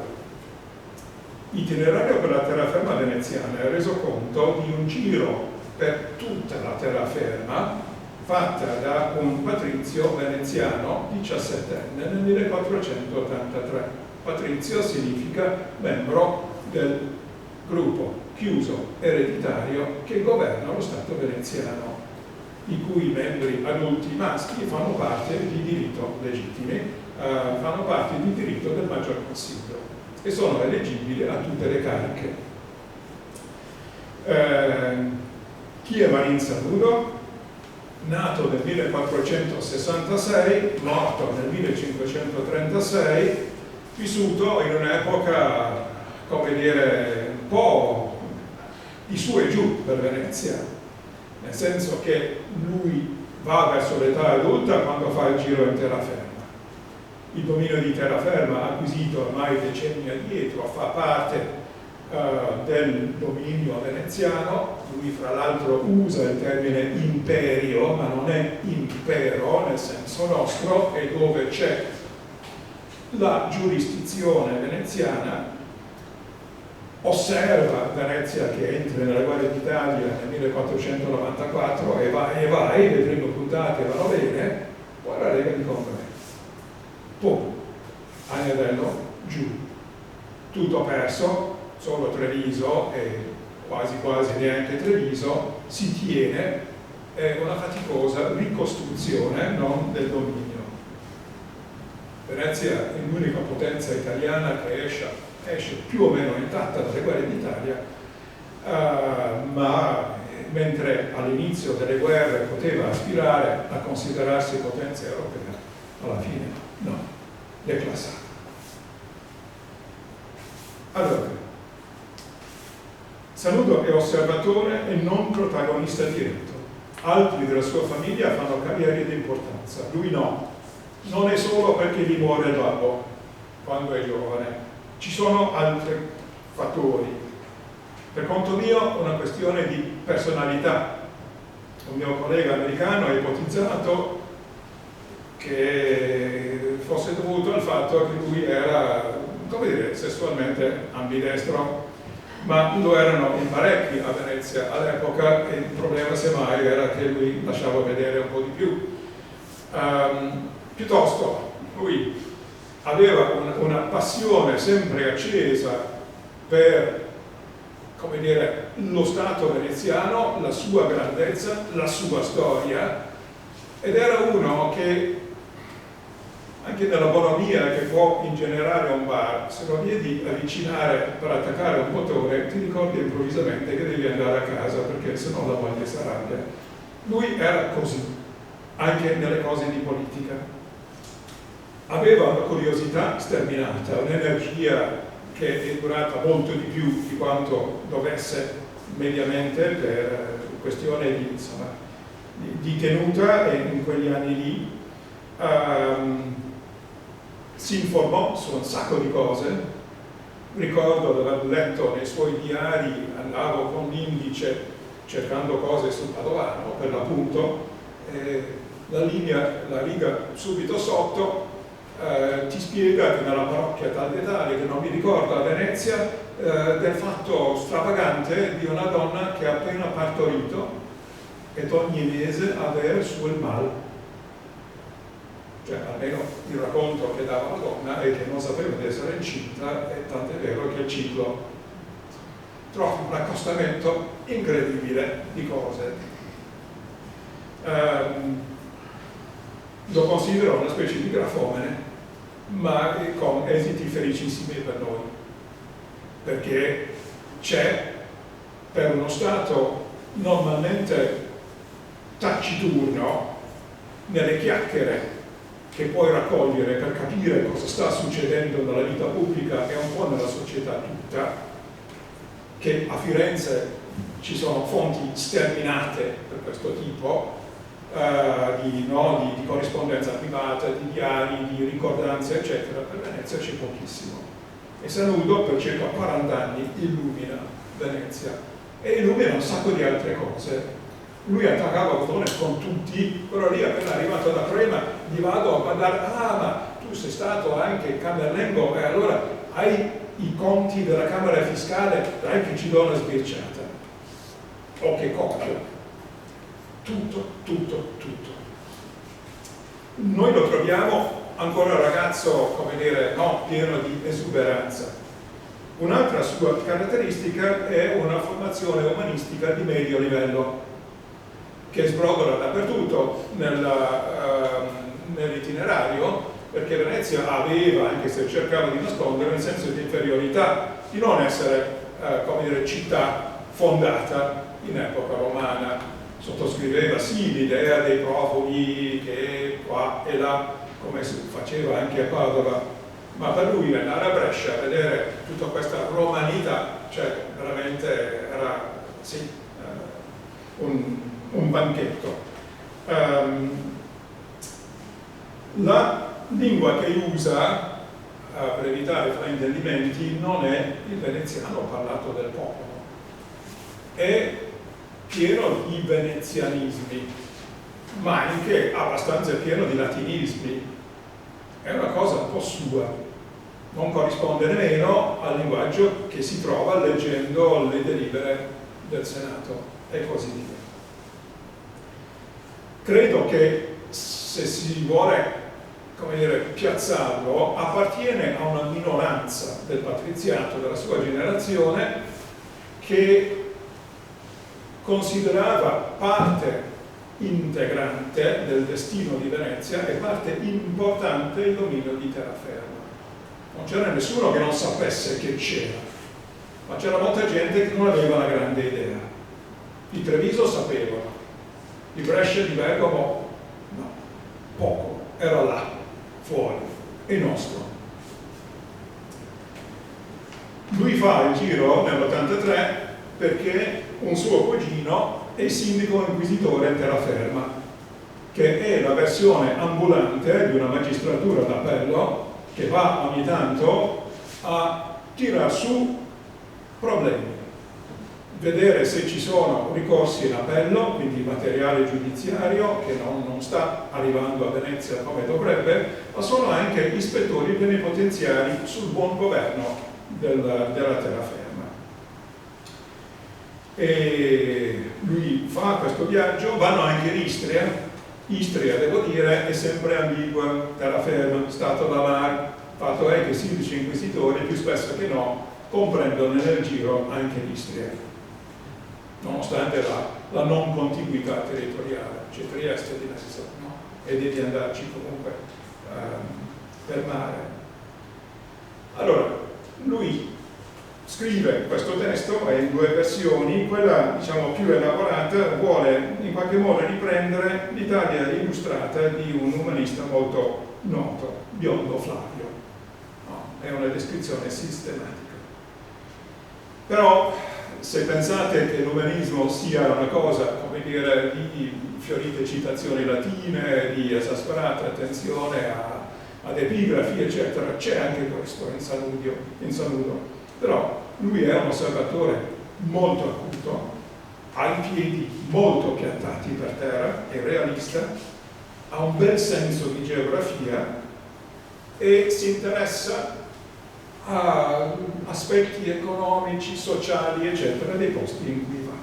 l'itinerario per la terraferma veneziana è reso conto di un giro per tutta la terraferma fatta da un patrizio veneziano 17enne nel 1483. Patrizio significa membro del gruppo chiuso ereditario che governa lo Stato veneziano, i cui membri adulti maschi fanno parte di diritto legittimi, fanno parte di diritto del Maggior Consiglio e sono eleggibili a tutte le cariche. Chi è Marin Saludo? nato nel 1466, morto nel 1536, vissuto in un'epoca, come dire, un po' di su e giù per Venezia, nel senso che lui va verso l'età adulta quando fa il giro in terraferma. Il dominio di terraferma, acquisito ormai decenni addietro, fa parte del dominio veneziano. Lui fra l'altro usa il termine imperio, ma non è impero nel senso nostro, è dove c'è la giurisdizione veneziana. Osserva Venezia che entra nella guerra d'Italia nel 1494 e vai, le prime puntate vanno bene, poi la Lega di Convegno. Pum, Agnadello, giù, tutto perso, solo Treviso e quasi neanche Treviso si tiene, è una faticosa ricostruzione non del dominio. Venezia è l'unica potenza italiana che esce più o meno intatta dalle guerre d'Italia, ma mentre all'inizio delle guerre poteva aspirare a considerarsi potenza europea, alla fine no, declassata. Allora, Sanudo è osservatore e non protagonista diretto. Altri della sua famiglia fanno carriere di importanza, lui no. Non è solo perché gli muore il babbo quando è giovane, ci sono altri fattori. Per conto mio, una questione di personalità. Un mio collega americano ha ipotizzato che fosse dovuto al fatto che lui era, come dire, sessualmente ambidestro, ma lo erano in parecchi a Venezia all'epoca e il problema semmai era che lui lasciava vedere un po' di più. Piuttosto, lui aveva una passione sempre accesa per, come dire, lo Stato veneziano, la sua grandezza, la sua storia, ed era uno che anche nella bonomia che può ingenerare un bar, se lo vedi avvicinare per attaccare un motore, ti ricordi improvvisamente che devi andare a casa perché sennò la moglie si arrabbia. Lui era così, anche nelle cose di politica. Aveva una curiosità sterminata, un'energia che è durata molto di più di quanto dovesse mediamente per questione di, insomma, di tenuta, e in quegli anni lì si informò su un sacco di cose. Ricordo di aver letto nei suoi diari, andavo con l'indice cercando cose sul Padovano, per l'appunto, la riga subito sotto ti spiega che nella parrocchia tal e tale, che non mi ricordo, a Venezia, del fatto stravagante di una donna che ha appena partorito ed ogni mese avere su il mal. Cioè, almeno il racconto che dava la donna è che non sapeva di essere incinta, e tant'è vero che il ciclo trova un accostamento incredibile di cose. Lo considero una specie di grafomane, ma con esiti felicissimi per noi, perché c'è, per uno Stato normalmente taciturno, nelle chiacchiere che puoi raccogliere per capire cosa sta succedendo nella vita pubblica e un po' nella società tutta, che a Firenze ci sono fonti sterminate per questo tipo, di corrispondenza privata, di diari, di ricordanze, eccetera. Per Venezia c'è pochissimo. E Sanudo per circa 40 anni illumina Venezia e illumina un sacco di altre cose. Lui attaccava Botone con tutti, però lì appena arrivato da Crema gli vado a guardare, ma tu sei stato anche Camerlengo e allora hai i conti della Camera Fiscale, dai che ci do una sbirciata. Oh, che cocchio! Tutto. Noi lo troviamo ancora ragazzo, come dire, no, pieno di esuberanza. Un'altra sua caratteristica è una formazione umanistica di medio livello, che sbrodola dappertutto nell'itinerario, perché Venezia aveva, anche se cercava di nascondere, un senso di inferiorità, di non essere, come dire, città fondata in epoca romana sottoscriveva sì l'idea dei profughi che qua e là, come si faceva anche a Padova, ma per lui andare a Brescia a vedere tutta questa romanità, cioè veramente era sì, un banchetto. La lingua che usa, per evitare fraintendimenti, non è il veneziano parlato del popolo, è pieno di venezianismi, ma anche abbastanza pieno di latinismi. È una cosa un po' sua, non corrisponde nemmeno al linguaggio che si trova leggendo le delibere del Senato e così via. Credo che se si vuole, come dire, piazzarlo, appartiene a una minoranza del patriziato della sua generazione che considerava parte integrante del destino di Venezia e parte importante il dominio di terraferma. Non c'era nessuno che non sapesse che c'era, ma c'era molta gente che non aveva una grande idea. Di Treviso sapevano, di Brescia e di Bergamo no, poco, era là, fuori, è nostro. Lui fa il giro nell'83 perché un suo cugino è sindaco inquisitore in terraferma, che è la versione ambulante di una magistratura d'appello che va ogni tanto a tirar su problemi, vedere se ci sono ricorsi in appello, quindi materiale giudiziario che non sta arrivando a Venezia come dovrebbe, ma sono anche ispettori plenipotenziari sul buon governo della terraferma. E lui fa questo viaggio, vanno anche in Istria. Istria, devo dire, è sempre ambigua, terraferma, stato da mare, fatto è che i sindaci inquisitori più spesso che no comprendono nel giro anche l'Istria, nonostante la non contiguità territoriale. C'è Trieste di mezzo, no? E devi andarci comunque per mare. Allora, lui scrive questo testo, è in due versioni. Quella, diciamo, più elaborata vuole in qualche modo riprendere l'Italia illustrata di un umanista molto noto, Biondo Flavio. No, è una descrizione sistematica. Però, se pensate che l'umanismo sia una cosa, come dire, di fiorite citazioni latine, di esasperata attenzione ad epigrafi, eccetera, c'è anche questo in Sanudo. Però lui è un osservatore molto acuto, ha i piedi molto piantati per terra, è realista, ha un bel senso di geografia e si interessa a aspetti economici, sociali, eccetera, dei posti in cui va.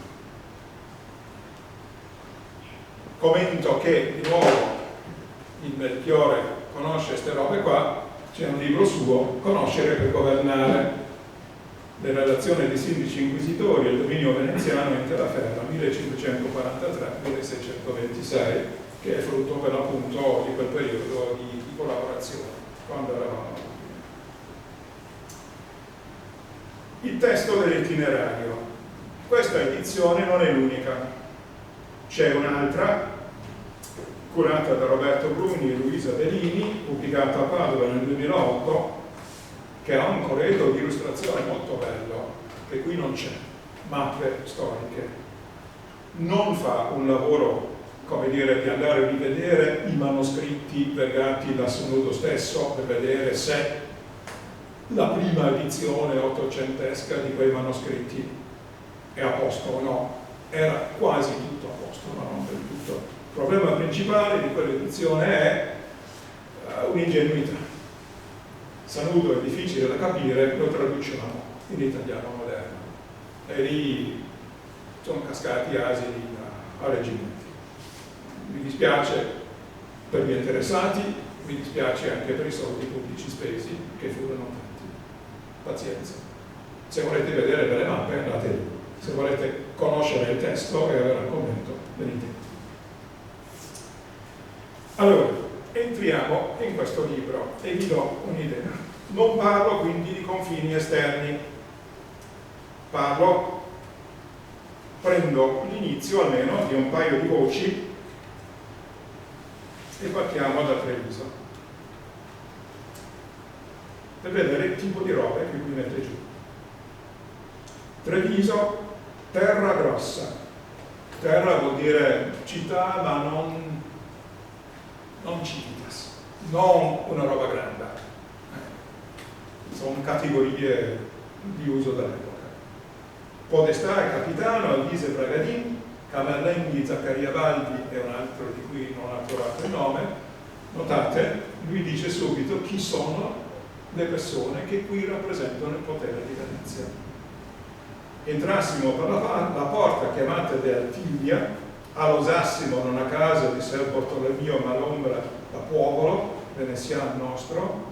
Commento che, di nuovo, il Melchiorre conosce queste robe qua, c'è un libro suo, Conoscere per governare, le relazioni dei sindaci inquisitori e il dominio veneziano in terraferma 1543-1626, che è frutto per l'appunto di quel periodo di collaborazione, quando eravamo. Il testo dell'itinerario. Questa edizione non è l'unica, c'è un'altra curata da Roberto Bruni e Luisa Bellini, pubblicata a Padova nel 2008, che ha un corredo di illustrazione molto bello, che qui non c'è, mappe storiche. Non fa un lavoro, come dire, di andare a rivedere i manoscritti vergati da Sanudo stesso per vedere se la prima edizione ottocentesca di quei manoscritti è a posto o no. Era quasi tutto a posto, ma non del tutto. Il problema principale di quell'edizione è un'ingenuità. Sanudo è difficile da capire, lo traduciamo in italiano moderno. E lì sono cascati asini a reggimenti. Mi dispiace per gli interessati, mi dispiace anche per i soldi pubblici spesi, che furono tanti. Pazienza. Se volete vedere delle mappe, andate lì. Se volete conoscere il testo e avere un commento, venite. Allora, entriamo in questo libro e vi do un'idea. Non parlo quindi di confini esterni, parlo prendo l'inizio almeno di un paio di voci e partiamo da Treviso per vedere il tipo di robe che qui mette giù. Treviso, terra grossa. Terra vuol dire città, ma non civitas, non una roba grande. Sono categorie di uso dell'epoca. Podestà e capitano, Alvise Bragadin, Camerlenghi, Zaccaria Valdi e un altro di cui non ha trovato il nome. Notate, lui dice subito chi sono le persone che qui rappresentano il potere di Venezia. Entrassimo per la porta chiamata de Altiglia, allosassimo non a casa di Ser Bartolomeo Malombra da Puovolo, veneziano nostro,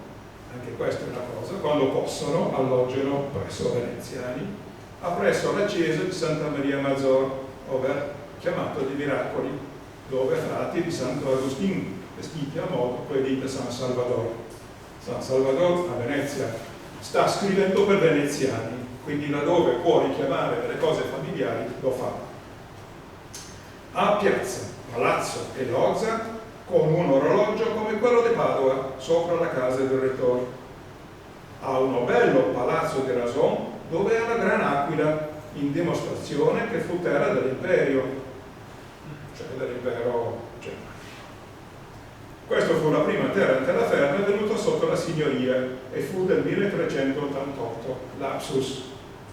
anche questa è una cosa, quando possono alloggiano presso veneziani, appresso la chiesa di Santa Maria Maggiore, ovvero chiamato di Miracoli, dove frati di Santo Agostino, vestiti a modo quelli di San Salvador. San Salvador a Venezia sta scrivendo per veneziani, quindi laddove può richiamare delle cose familiari lo fa. Ha piazza, palazzo e loggia con un orologio come quello di Padova sopra la casa del rettore. Ha un bello palazzo di Rason dove è una gran aquila in dimostrazione che fu terra dell'imperio, cioè dell'impero germanico. Questa fu la prima terra in terraferma venuta sotto la signoria e fu del 1388, lapsus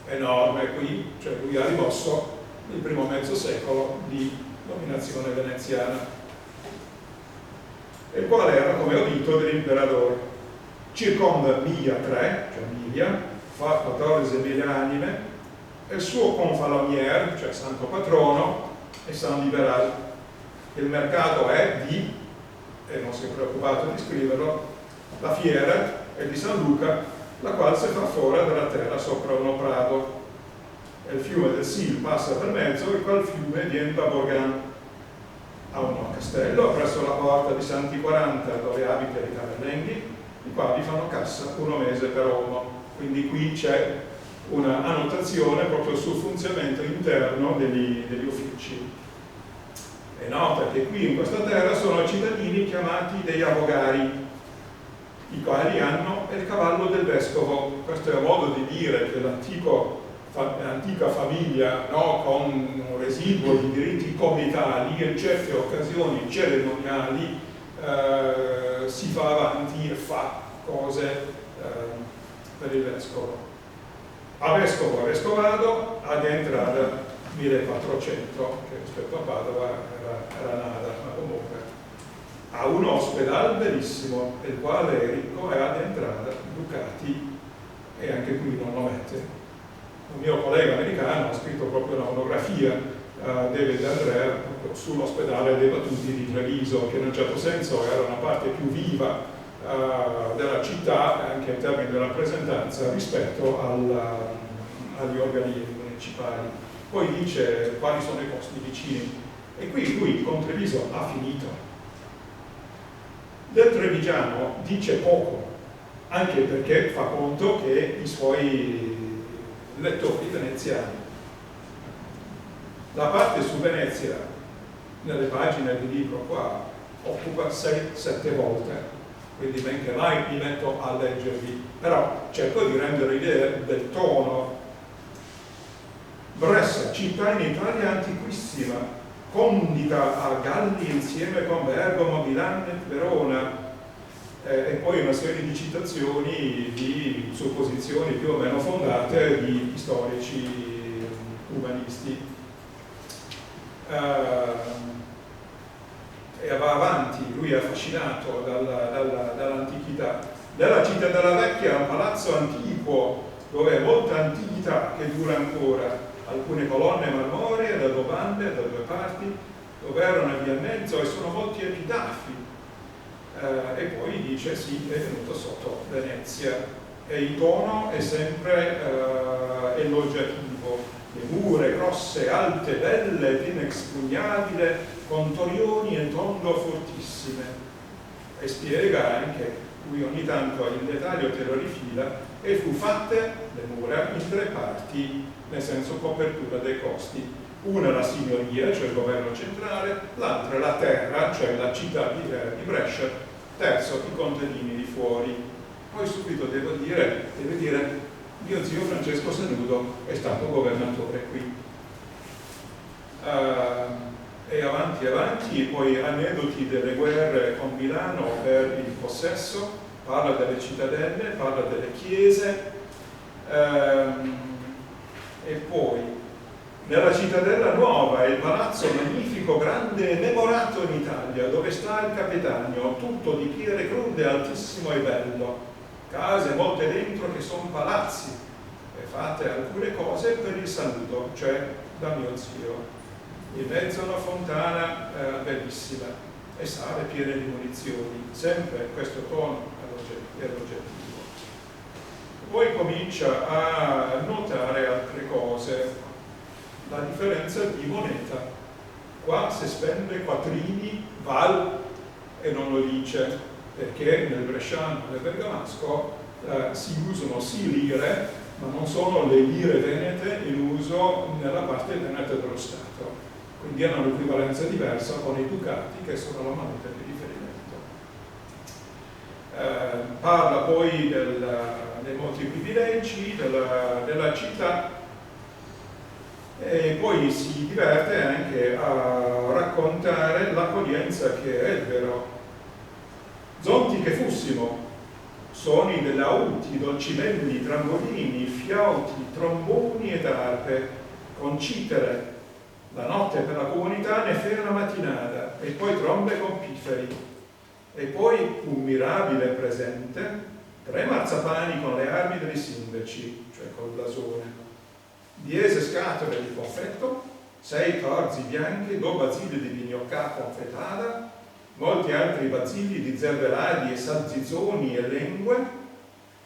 enorme qui, cioè lui ha rimosso il primo mezzo secolo di dominazione veneziana, il quale era, come ho detto, dell'imperatore. Circonda Miglia 3, cioè Miglia, fa 14.000 anime, e il suo confalonier, cioè santo patrono, è San Liberal. Il mercato è di, e non si è preoccupato di scriverlo, la fiera è di San Luca, la quale si fa fuori dalla terra sopra uno prato. E il fiume del Sil passa per mezzo e quel fiume diventa Borgan. Ha un castello presso la porta di Santi 40 dove abita i Camerlenghi, i quali fanno cassa 1 mese per uomo. Quindi qui c'è una annotazione proprio sul funzionamento interno degli uffici. È nota che qui in questa terra sono cittadini chiamati degli avogari, i quali hanno il cavallo del vescovo. Questo è un modo di dire che l'antica famiglia, no, con un residuo di diritti comitali, in certe occasioni cerimoniali si fa avanti e fa cose per il vescovo. A vescovo e vescovado ad entrata 1400, che rispetto a Padova era nada, ma comunque ha un ospedale bellissimo, il quale è ricco e ad entrata ducati, e anche qui non lo mette. Un mio collega americano ha scritto proprio una monografia, David Andrea, sull'ospedale dei Battuti di Treviso, che in un certo senso era una parte più viva della città, anche in termini di rappresentanza, rispetto agli organi municipali. Poi dice quali sono i posti vicini, e qui lui con Treviso ha finito. Del trevigiano dice poco, anche perché fa conto che i suoi lettori veneziani, la parte su Venezia nelle pagine del libro qua occupa 6-7 volte, quindi benché mai mi metto a leggervi, però cerco di rendere idea del tono. Bressa, città in Italia antiquissima, condita a Galli insieme con Bergamo, Milano e Verona, e poi una serie di citazioni di supposizioni più o meno fondate di storici umanisti. E va avanti, lui è affascinato dall'antichità. Nella cittadella vecchia è un palazzo antiquo dove è molta antichità che dura ancora, alcune colonne marmoree da 2 bande, da 2 parti, dove erano via mezzo, e sono molti epitafi. E poi dice sì, è venuto sotto Venezia, e il tono è sempre elogiativo. Le mura grosse, alte, belle, inexpugnabile, con torioni e tondo fortissime. E spiega anche, lui ogni tanto il dettaglio te lo rifila, e fu fatte le mura in 3 parti, nel senso copertura dei costi. Una la signoria, cioè il governo centrale, l'altra la terra, cioè la città di Brescia, terzo i contadini di fuori. Poi subito deve dire, mio zio Francesco Sanudo è stato governatore qui. E avanti, poi aneddoti delle guerre con Milano per il possesso, parla delle cittadelle, parla delle chiese, e poi nella cittadella nuova, il palazzo magnifico, grande, memorato in Italia, dove sta il Capitanio, tutto di pietre crude, altissimo e bello, case molte dentro che sono palazzi, e fate alcune cose per il saluto, cioè da mio zio. In mezzo a una fontana bellissima e sale piene di munizioni, sempre questo tono elogiativo. Poi comincia a notare altre cose, la differenza di moneta. Qua si spende quattrini, val, e non lo dice, perché nel bresciano e nel bergamasco si usano sì lire, ma non sono le lire venete in uso nella parte veneta dello Stato. Quindi hanno un'equivalenza diversa con i ducati, che sono la moneta di riferimento. Parla poi dei molti privilegi della città, e poi si diverte anche a raccontare l'accoglienza che ebbero. Zonti che fussimo, suoni dell'auti, dolcimelli, trambolini, fiauti, tromboni ed arpe, con citere, la notte per la comunità ne fè una mattinata, e poi trombe con pifferi, e poi un mirabile presente, 3 marzapani con le armi dei sindaci, cioè col blasone, 10 scatole di confetto, 6 torzi bianchi, 2 bazilli di vignoccà confettata, molti altri bazilli di zerbeladi e salzizzoni e lingue,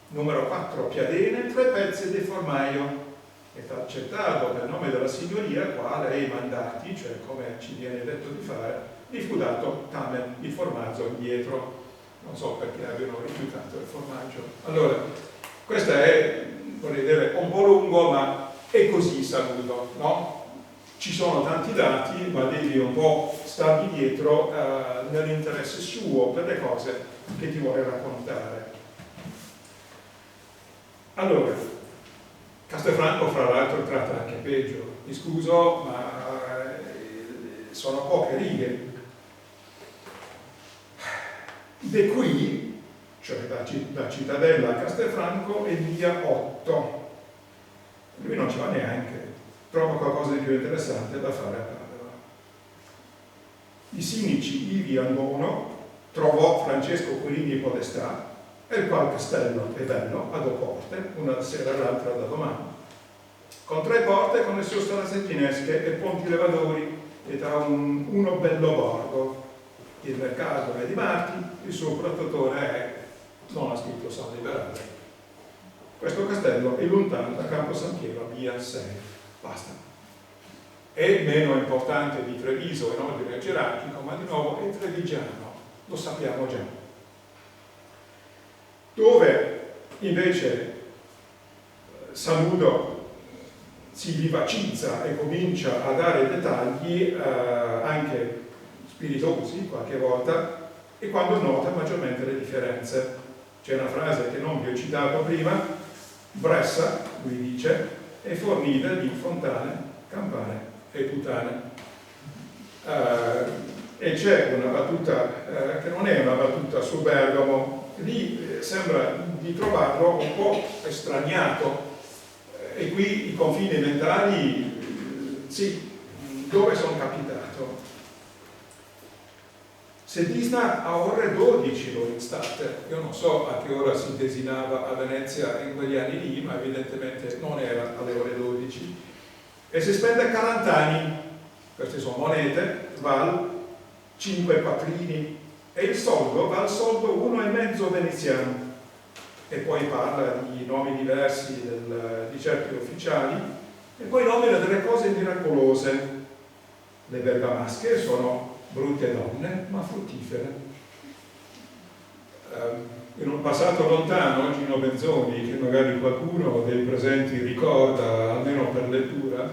numero 4 piadene, 3 pezzi di formaio. È accettato per nome della signoria qua lei mandati, cioè come ci viene detto di fare, di fu dato tamen, il formaggio dietro. Non so perché abbiano rifiutato il formaggio. Allora, questa è, vorrei dire, un po' lungo, ma è così saluto, no? Ci sono tanti dati, ma devi un po' stargli dietro nell'interesse suo per le cose che ti vuole raccontare. Allora, Castelfranco fra l'altro tratta anche peggio, mi scuso, ma sono poche righe. Da qui, cioè da Cittadella a Castelfranco, è via 8. Lui non ci va neanche, trova qualcosa di più interessante da fare a Padova. I sinici ivi andono, trovò Francesco Querini Podestà, e il qual castello è bello, a 2 porte, una sera e l'altra da domani, con 3 porte con le sue strassettinesche e ponti levadori, e tra uno bello borgo. Il mercato è di Marti, il suo protettore è, non ha scritto San Liberale. Questo castello è lontano da Campo San Piero, via 6. Basta. È meno importante di Treviso in ordine gerarchico, ma di nuovo è trevigiano, lo sappiamo già. Dove invece Sanudo si vivacizza e comincia a dare dettagli anche spiritosi qualche volta, e quando nota maggiormente le differenze. C'è una frase che non vi ho citato prima: Bressa, lui dice, è fornita di fontane, campane e puttane. E c'è una battuta che non è una battuta su Bergamo, lì sembra di trovarlo un po' estraniato, e qui i confini mentali, sì, dove sono capitato? Se disna a ore 12 lo instate, io non so a che ora si desinava a Venezia in quegli anni lì, ma evidentemente non era alle ore 12, e si spende 40 anni, queste sono monete, val 5 quattrini, e il soldo va al soldo 1,5 veneziano, e poi parla di nomi diversi di certi ufficiali, e poi nomina delle cose miracolose. Le bergamasche sono brutte donne, ma fruttifere. In un passato lontano, Gino Benzoni, che magari qualcuno dei presenti ricorda, almeno per lettura,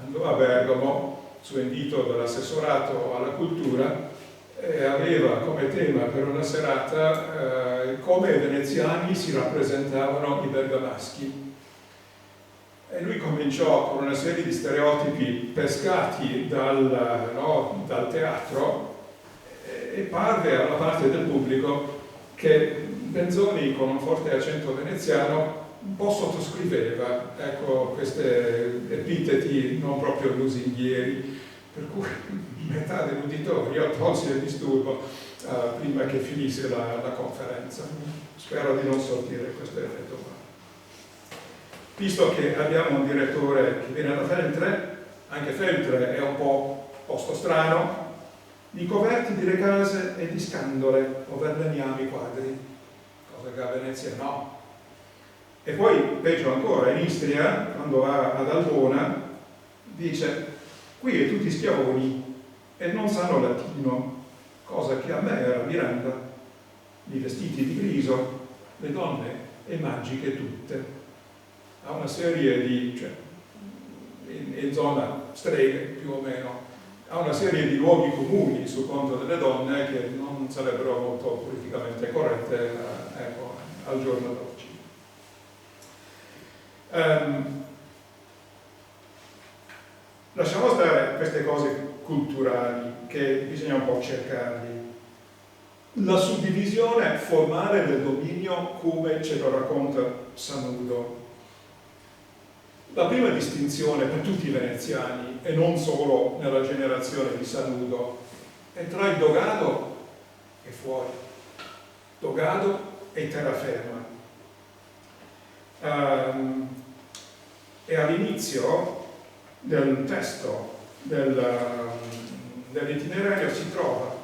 andò a Bergamo su invito dell'assessorato alla cultura e aveva come tema per una serata come i veneziani si rappresentavano i bergamaschi. E lui cominciò con una serie di stereotipi pescati dal teatro e parve alla parte del pubblico che Benzoni, con un forte accento veneziano, un po' sottoscriveva, ecco, queste epiteti non proprio lusinghieri, per cui metà dell'uditorio tolse il disturbo prima che finisse la conferenza. Spero di non sortire questo effetto qua. Visto che abbiamo un direttore che viene da Feltre, anche Feltre è un po' posto strano, di coperti di le case e di scandole, o veniamo i quadri, cosa che a Venezia no. E poi, peggio ancora, in Istria, quando va ad Albona, dice: qui è tutti schiavoni e non sanno latino, cosa che a me era Miranda, i vestiti di griso, le donne e magiche tutte. Ha una serie di, cioè, in zona streghe più o meno, ha una serie di luoghi comuni sul conto delle donne che non sarebbero molto politicamente corrette ecco, al giorno d'oggi. Lasciamo stare queste cose culturali che bisogna un po' cercarli. La suddivisione formale del dominio, come ce lo racconta Sanudo. La prima distinzione per tutti i veneziani, e non solo nella generazione di Sanudo, è tra il dogado e fuori, dogado e terraferma. E all'inizio del testo dell'itinerario si trova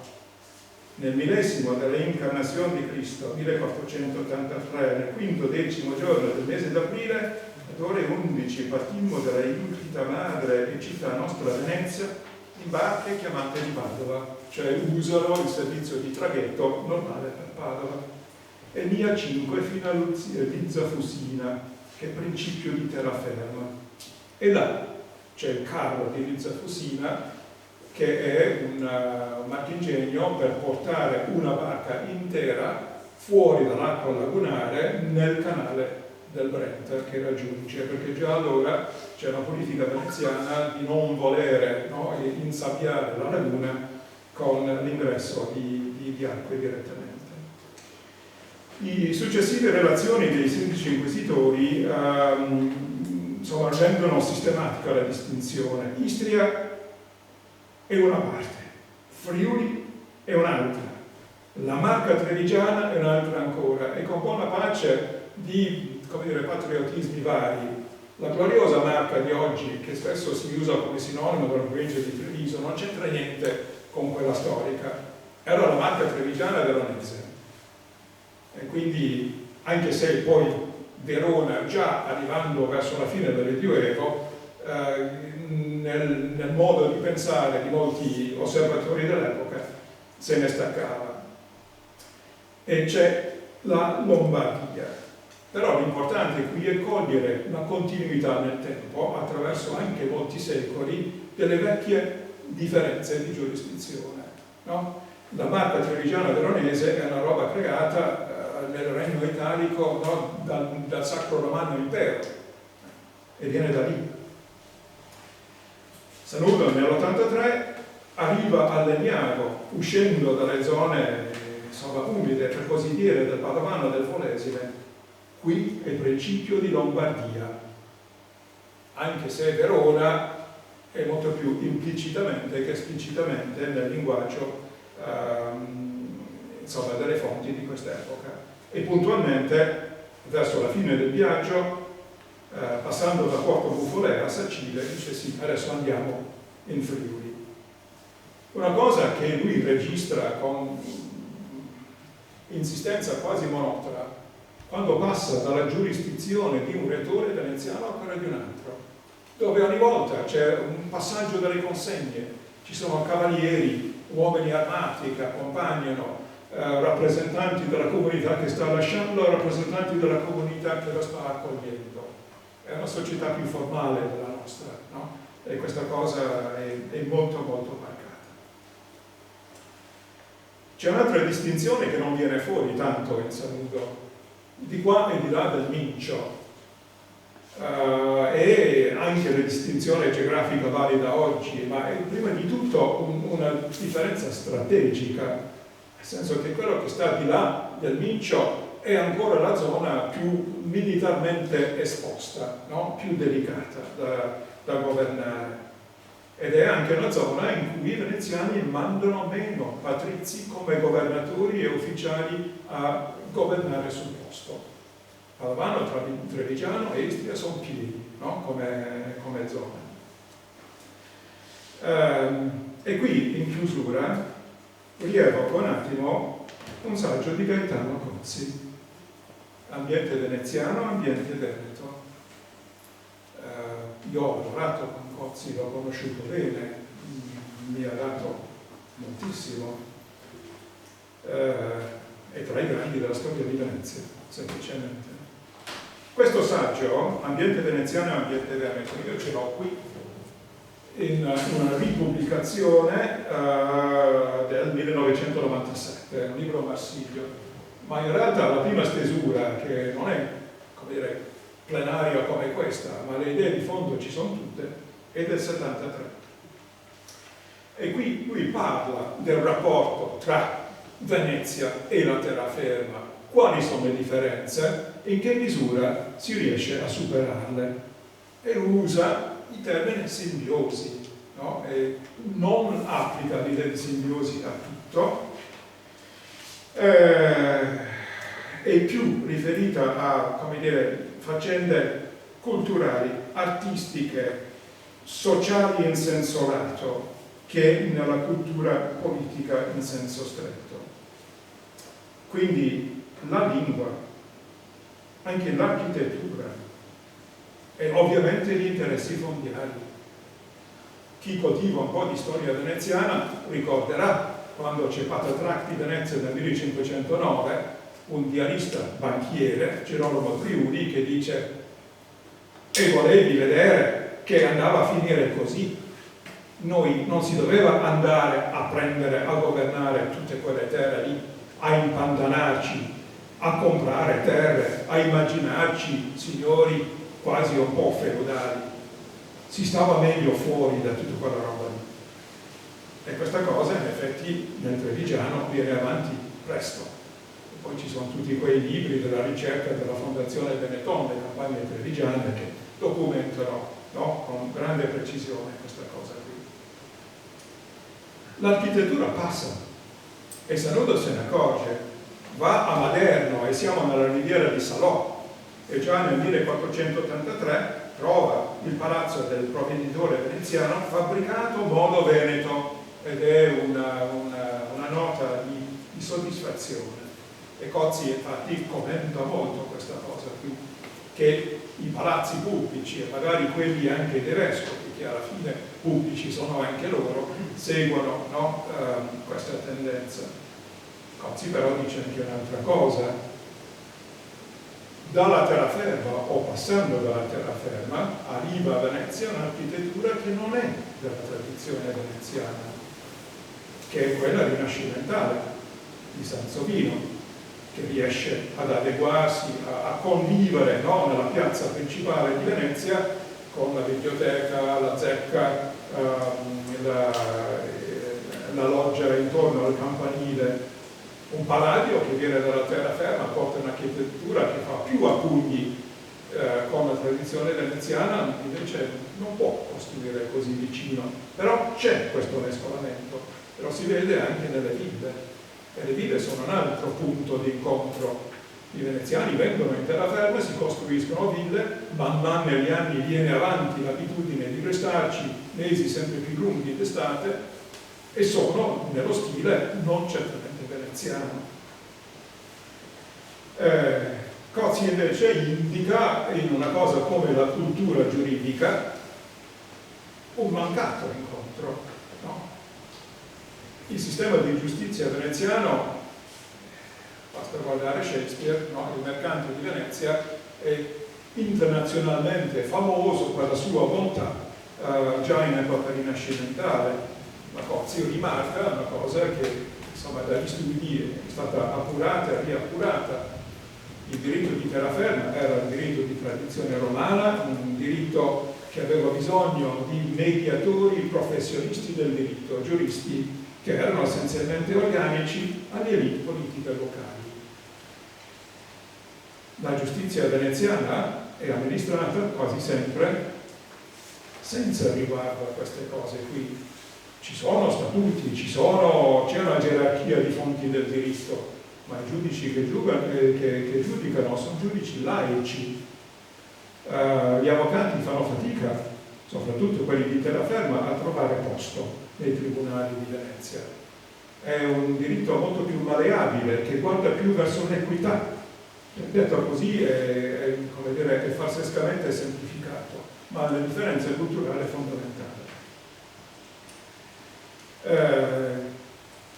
nel millesimo della incarnazione di Cristo, 1483, nel quinto decimo giorno del mese d'aprile, ad ore 11 partimmo dalla Iuclita madre e città nostra Venezia in barche chiamate di Padova, cioè usano il servizio di traghetto normale per Padova, e via 5 fino a Lizza Fusina, che è principio di terraferma. E là c'è il carro di Lizza Fusina, che è un marchingegno per portare una barca intera fuori dall'acqua lagunare nel canale del Brenta che raggiunge, perché già allora c'è una politica veneziana di non volere insabbiare la laguna con l'ingresso di acque direttamente. Le successive relazioni dei 16 inquisitori rendono sistematica la distinzione. Istria è una parte, Friuli è un'altra, la Marca Trevigiana è un'altra ancora, e con buona pace di patriottismi vari. La gloriosa Marca di oggi, che spesso si usa come sinonimo della provincia di Treviso, non c'entra niente con quella storica, era la Marca Trevigiana veronese. E quindi, anche se poi Verona, già arrivando verso la fine del Medioevo, nel modo di pensare di molti osservatori dell'epoca, se ne staccava. E c'è la Lombardia. Però l'importante qui è cogliere la continuità nel tempo, attraverso anche molti secoli, delle vecchie differenze di giurisdizione. No? La Marca Trevigiana veronese è una roba creata nel Regno Italico dal Sacro Romano Impero, e viene da lì. Sanudo nell'83 arriva a Legnago, uscendo dalle zone umide, per così dire, del Padovano e del Polesine. Qui è il principio di Lombardia, anche se Verona è molto più implicitamente che esplicitamente nel linguaggio delle fonti di quest'epoca. E puntualmente, verso la fine del viaggio, passando da Porto Bufalea a Sacile, dice: sì, adesso andiamo in Friuli. Una cosa che lui registra con insistenza quasi monotona, quando passa dalla giurisdizione di un retore veneziano a quella di un altro, dove ogni volta c'è un passaggio delle consegne, ci sono cavalieri, uomini armati che accompagnano, rappresentanti della comunità che sta lasciando, rappresentanti della comunità che la sta accogliendo. È una società più formale della nostra, no? e questa cosa è molto molto marcata. C'è un'altra distinzione che non viene fuori tanto in Sanudo, di qua e di là del Mincio, e anche la distinzione geografica valida oggi, ma è prima di tutto una differenza strategica, nel senso che quello che sta di là del Mincio è ancora la zona più militarmente esposta, no? Più delicata da governare. Ed è anche una zona in cui i veneziani mandano meno patrizi come governatori e ufficiali a governare sul posto. Padovano, Trevigiano e Istria sono pieni, no? come zone. E qui, in chiusura, rievoco un attimo un saggio di Gaetano Cozzi, Ambiente veneziano, ambiente veneto. Io ho lavorato con Cozzi, l'ho conosciuto bene, mi ha dato moltissimo, è tra i grandi della storia di Venezia, semplicemente. Questo saggio, Ambiente veneziano e ambiente veneto, io ce l'ho qui in una ripubblicazione del 1997, è un libro Marsilio, ma in realtà la prima stesura, che non è, come dire, plenaria come questa, ma le idee di fondo ci sono tutte, è del 73. E qui lui parla del rapporto tra Venezia e la terraferma, quali sono le differenze, in che misura si riesce a superarle. E usa il termine simbiosi, no? E non applica l'idea di simbiosi a tutto, è più riferita a, come dire, faccende culturali, artistiche, sociali in senso lato, che nella cultura politica in senso stretto. Quindi la lingua, anche l'architettura e ovviamente gli interessi fondiari. Chi coltiva un po' di storia veneziana ricorderà quando c'è Patatrac di Venezia nel 1509 un diarista banchiere, Girolamo Triuli, che dice: e volevi vedere che andava a finire così? Noi non si doveva andare a prendere, a governare tutte quelle terre lì, a impantanarci, a comprare terre, a immaginarci signori quasi un po' feudali. Si stava meglio fuori da tutta quella roba lì. E questa cosa in effetti nel Trevigiano viene avanti presto. Poi ci sono tutti quei libri della ricerca della Fondazione Benetton, le campagne trevigiane, che documentano, no, con grande precisione questa cosa qui. L'architettura passa e Sanudo se ne accorge, va a Maderno e siamo nella riviera di Salò e già nel 1483 trova il palazzo del provveditore veneziano fabbricato modo veneto, ed è una nota di soddisfazione. E Cozzi infatti commenta molto questa cosa qui, che i palazzi pubblici, e magari quelli anche dei vescovi, che alla fine pubblici sono anche loro, seguono, no, questa tendenza. Cozzi però dice anche un'altra cosa: dalla terraferma o passando dalla terraferma arriva a Venezia un'architettura che non è della tradizione veneziana, che è quella rinascimentale di Sansovino, che riesce ad adeguarsi, a convivere, no, nella piazza principale di Venezia con la biblioteca, la zecca, la loggia intorno al campanile. Un palladio che viene dalla terraferma porta un'architettura che fa più a pugni con la tradizione veneziana, invece non può costruire così vicino. Però c'è questo mescolamento, però si vede anche nelle ville. E le ville sono un altro punto di incontro. I veneziani vengono in terraferma, si costruiscono ville, man mano negli anni viene avanti l'abitudine di restarci mesi sempre più lunghi d'estate, e sono nello stile non certamente veneziano. Cozzi invece indica in una cosa come la cultura giuridica un mancato incontro, no? Il sistema di giustizia veneziano, basta guardare Shakespeare, no? Il mercante di Venezia è internazionalmente famoso per la sua bontà già in epoca rinascimentale. Ma Cozio rimarca una cosa che insomma dagli studi è stata appurata e riappurata. Il diritto di terraferma era il diritto di tradizione romana, un diritto che aveva bisogno di mediatori professionisti del diritto, giuristi, che erano essenzialmente organici alle elite politiche locali. La giustizia veneziana è amministrata quasi sempre senza riguardo a queste cose qui. Ci sono statuti, c'è una gerarchia di fonti del diritto, ma i giudici che giudicano sono giudici laici. Gli avvocati fanno fatica, soprattutto quelli di terraferma, a trovare posto nei tribunali di Venezia. È un diritto molto più maleabile, che guarda più verso l'equità. Detto così è farsescamente semplificato, ma la differenza culturale è fondamentale.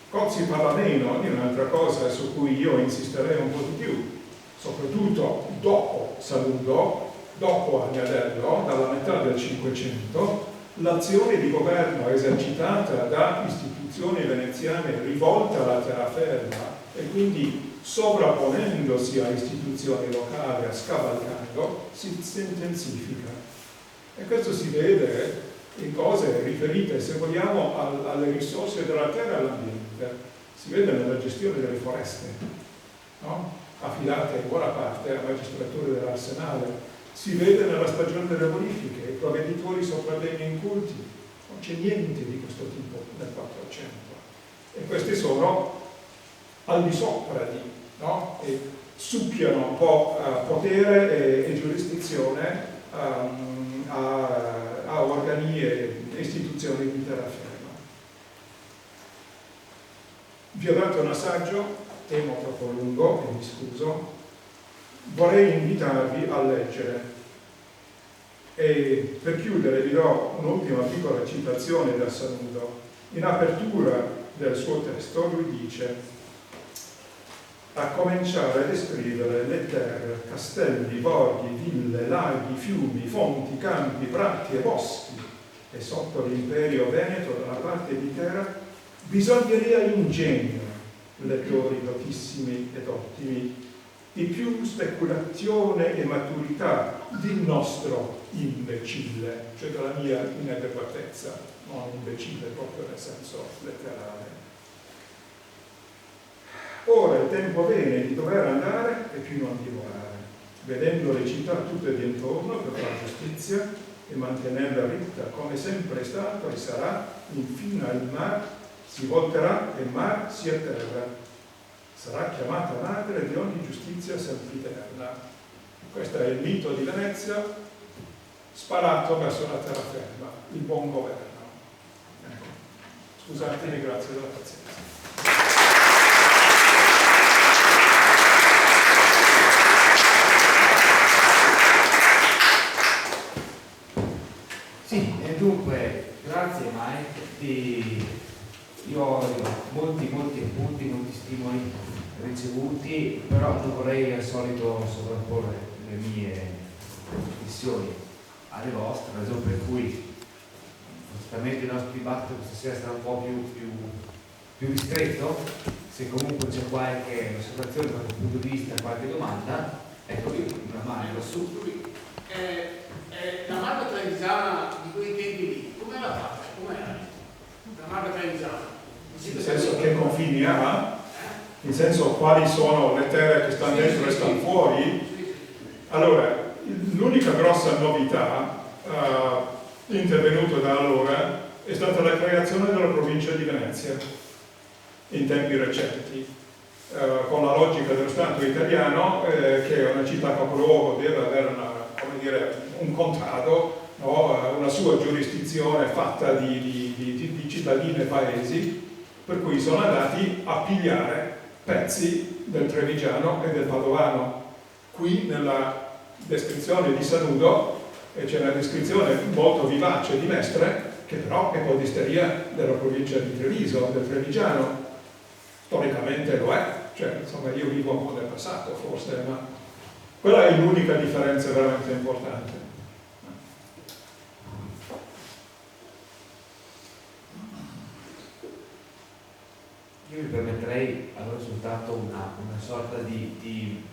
Cozzi parla meno di un'altra cosa su cui io insisterei un po' di più, soprattutto dopo Sanudo, dopo Agnadello, dalla metà del Cinquecento, l'azione di governo esercitata da istituzioni veneziane rivolte alla terraferma e quindi sovrapponendosi a istituzioni locali, a scavalcando, si intensifica. E questo si vede in cose riferite, se vogliamo, alle risorse della terra e all'ambiente. Si vede nella gestione delle foreste, no? Affidate in buona parte a magistrature dell'Arsenale. Si vede nella stagione delle bonifiche, i provveditori sopra beni inculti. Non c'è niente di questo tipo nel 400. E questi sono al di sopra di, no? E succhiano un po' potere e giurisdizione a organi e istituzioni di terraferma. Vi ho dato un assaggio, temo troppo lungo e mi scuso. Vorrei invitarvi a leggere e per chiudere vi do un'ultima piccola citazione da Sanudo. In apertura del suo testo lui dice: a cominciare a descrivere le terre, castelli, borghi, ville, laghi, fiumi, fonti, campi, prati e boschi, e sotto l'imperio veneto da una parte di terra bisogneria ingegno, lettori dotissimi ed ottimi, di più speculazione e maturità del nostro imbecille, cioè della mia inadeguatezza, non imbecille proprio nel senso letterale. Ora il tempo viene di dover andare e più non dimorare, vedendo le città tutte d'intorno per la giustizia e mantenerla ritta come sempre è stato e sarà, infine il mar si volterà e mar sia terra. Sarà chiamata madre di ogni giustizia sempiterna. Questo è il mito di Venezia sparato verso la terraferma, il buon governo. Ecco. Scusatemi, grazie della pazienza. Sì, e dunque, grazie Mike, io ho molti appunti, molti stimoli ricevuti, però non vorrei al solito sovrapporre le mie riflessioni alle vostre, ragione per cui certamente il nostro dibattito questa sera sarà un po' più ristretto. Se comunque c'è qualche osservazione, qualche punto di vista, qualche domanda, ecco qui una mano lassù. La marca trevisana di quei tempi lì, come era fatta? Com'era? La marca trevisana? Nel senso che confini ha? In senso quali sono le terre che stanno dentro e stanno fuori? Allora, l'unica grossa novità intervenuta da allora è stata la creazione della provincia di Venezia in tempi recenti, con la logica dello Stato italiano che è una città capoluogo deve avere un contrado, no? Una sua giurisdizione fatta di cittadini e paesi, per cui sono andati a pigliare pezzi del trevigiano e del padovano. Qui nella descrizione di Sanudo c'è una descrizione molto vivace di Mestre, che però è podisteria della provincia di Treviso, del trevigiano. Storicamente lo è, cioè insomma io vivo un po' nel passato forse, ma quella è l'unica differenza veramente importante. sorta di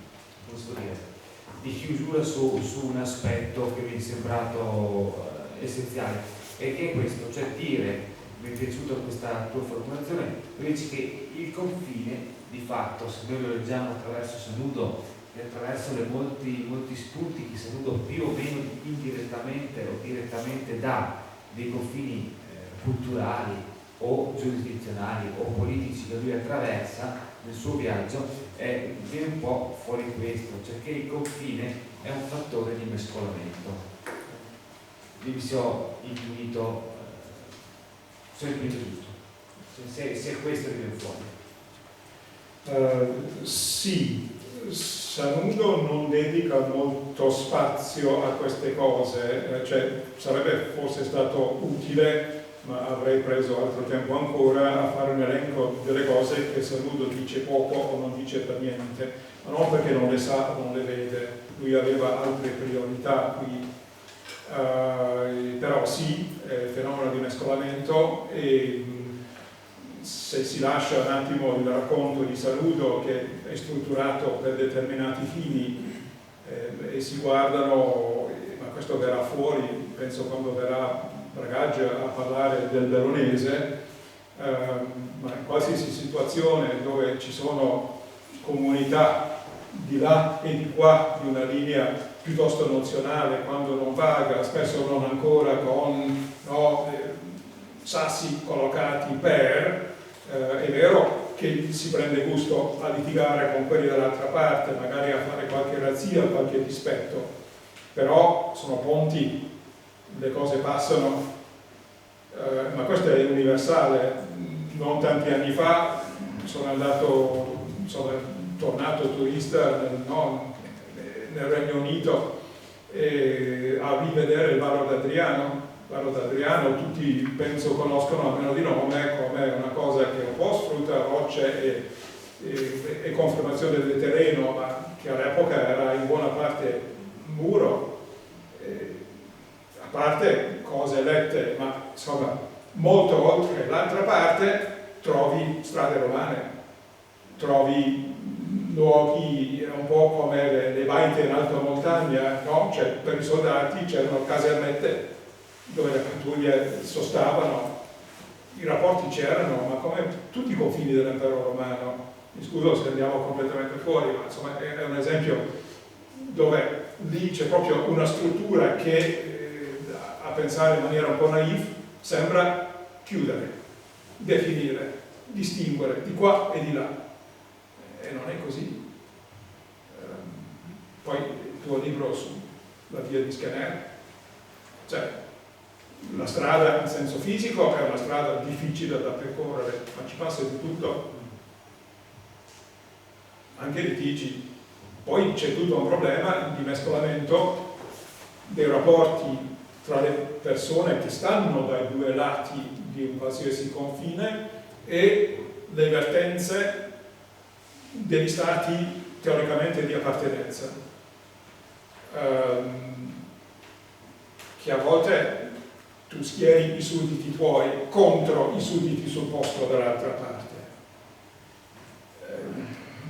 chiusura su un aspetto che mi è sembrato essenziale, e che è questo, cioè dire, mi è piaciuta questa tua formulazione, dici che il confine di fatto, se noi lo leggiamo attraverso Sanudo e attraverso molti spunti che Sanudo più o meno indirettamente o direttamente dà dei confini culturali o giurisdizionali o politici che lui attraversa nel suo viaggio, viene un po' fuori questo, cioè che il confine è un fattore di mescolamento. Io mi sono intuito giusto, se questo viene fuori. Sì, Sanudo non dedica molto spazio a queste cose, cioè sarebbe forse stato utile, ma avrei preso altro tempo ancora a fare un elenco delle cose che Sanudo dice poco o non dice per niente, ma non perché non le sa o non le vede, lui aveva altre priorità qui. Però sì, fenomeno di mescolamento, e se si lascia un attimo il racconto di Sanudo, che è strutturato per determinati fini, e si guardano, ma questo verrà fuori, penso quando verrà Bragaggia a parlare del veronese, ma in qualsiasi situazione dove ci sono comunità di là e di qua di una linea piuttosto nozionale, quando non vaga, spesso non ancora con sassi collocati per, è vero che si prende gusto a litigare con quelli dall'altra parte, magari a fare qualche razzia, qualche dispetto, però sono ponti, le cose passano, ma questo è universale. Non tanti anni fa sono tornato turista nel Regno Unito a rivedere il Varo d'Adriano. Varo d'Adriano tutti penso conoscono almeno di nome come una cosa che un po' sfrutta rocce e conformazione del terreno, ma che all'epoca era in buona parte muro, a parte cose elette, ma insomma molto oltre. L'altra parte trovi strade romane, trovi luoghi un po' come le baite in alta montagna, no? Cioè, per i soldati c'erano casermette dove le pattuglie sostavano, i rapporti c'erano, ma come tutti i confini dell'impero romano. Mi scuso se andiamo completamente fuori, ma insomma è un esempio dove lì c'è proprio una struttura che, a pensare in maniera un po' naif, sembra chiudere, definire, distinguere di qua e di là. E non è così. Poi il tuo libro sulla via di Scanner, cioè la strada in senso fisico è una strada difficile da percorrere, ma ci passa di tutto, anche litigi. Poi c'è tutto un problema di mescolamento dei rapporti tra le persone che stanno dai due lati di un qualsiasi confine e le vertenze degli stati teoricamente di appartenenza, che a volte tu schieri i sudditi tuoi contro i sudditi sul posto dall'altra parte,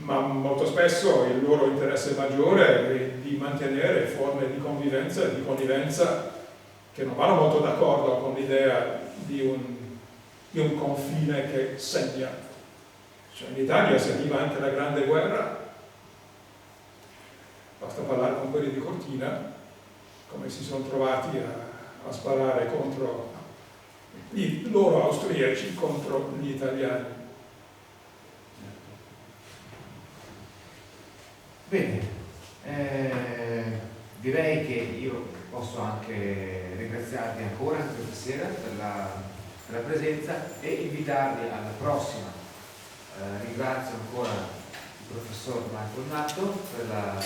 ma molto spesso il loro interesse maggiore è di mantenere forme di convivenza e di connivenza che non vanno molto d'accordo con l'idea di un confine che segna. Cioè, in Italia seguiva anche la Grande Guerra, basta parlare con quelli di Cortina, come si sono trovati a sparare contro i loro austriaci, contro gli italiani. Bene, direi che io posso anche ringraziarvi ancora questa sera per la presenza e invitarvi alla prossima. Ringrazio ancora il professor Marco Nato per la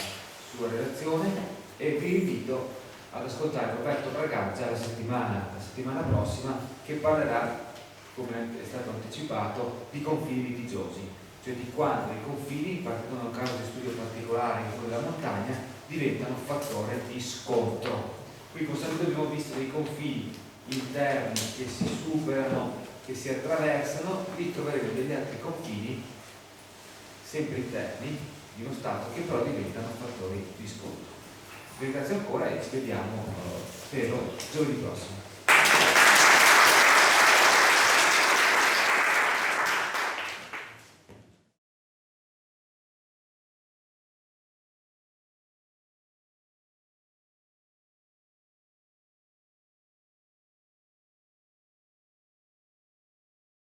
sua relazione e vi invito ad ascoltare Roberto Bragaggia la settimana prossima, che parlerà, come è stato anticipato, di confini litigiosi, cioè di quando i confini, partendo da un caso di studio particolare, quello della montagna, diventano fattore di scontro. Qui con Sanudo abbiamo visto dei confini interni che si superano, che si attraversano, lì troveremo degli altri confini sempre interni di uno Stato, che però diventano fattori di scontro. Vi ringrazio ancora e ci vediamo spero giovedì prossimo.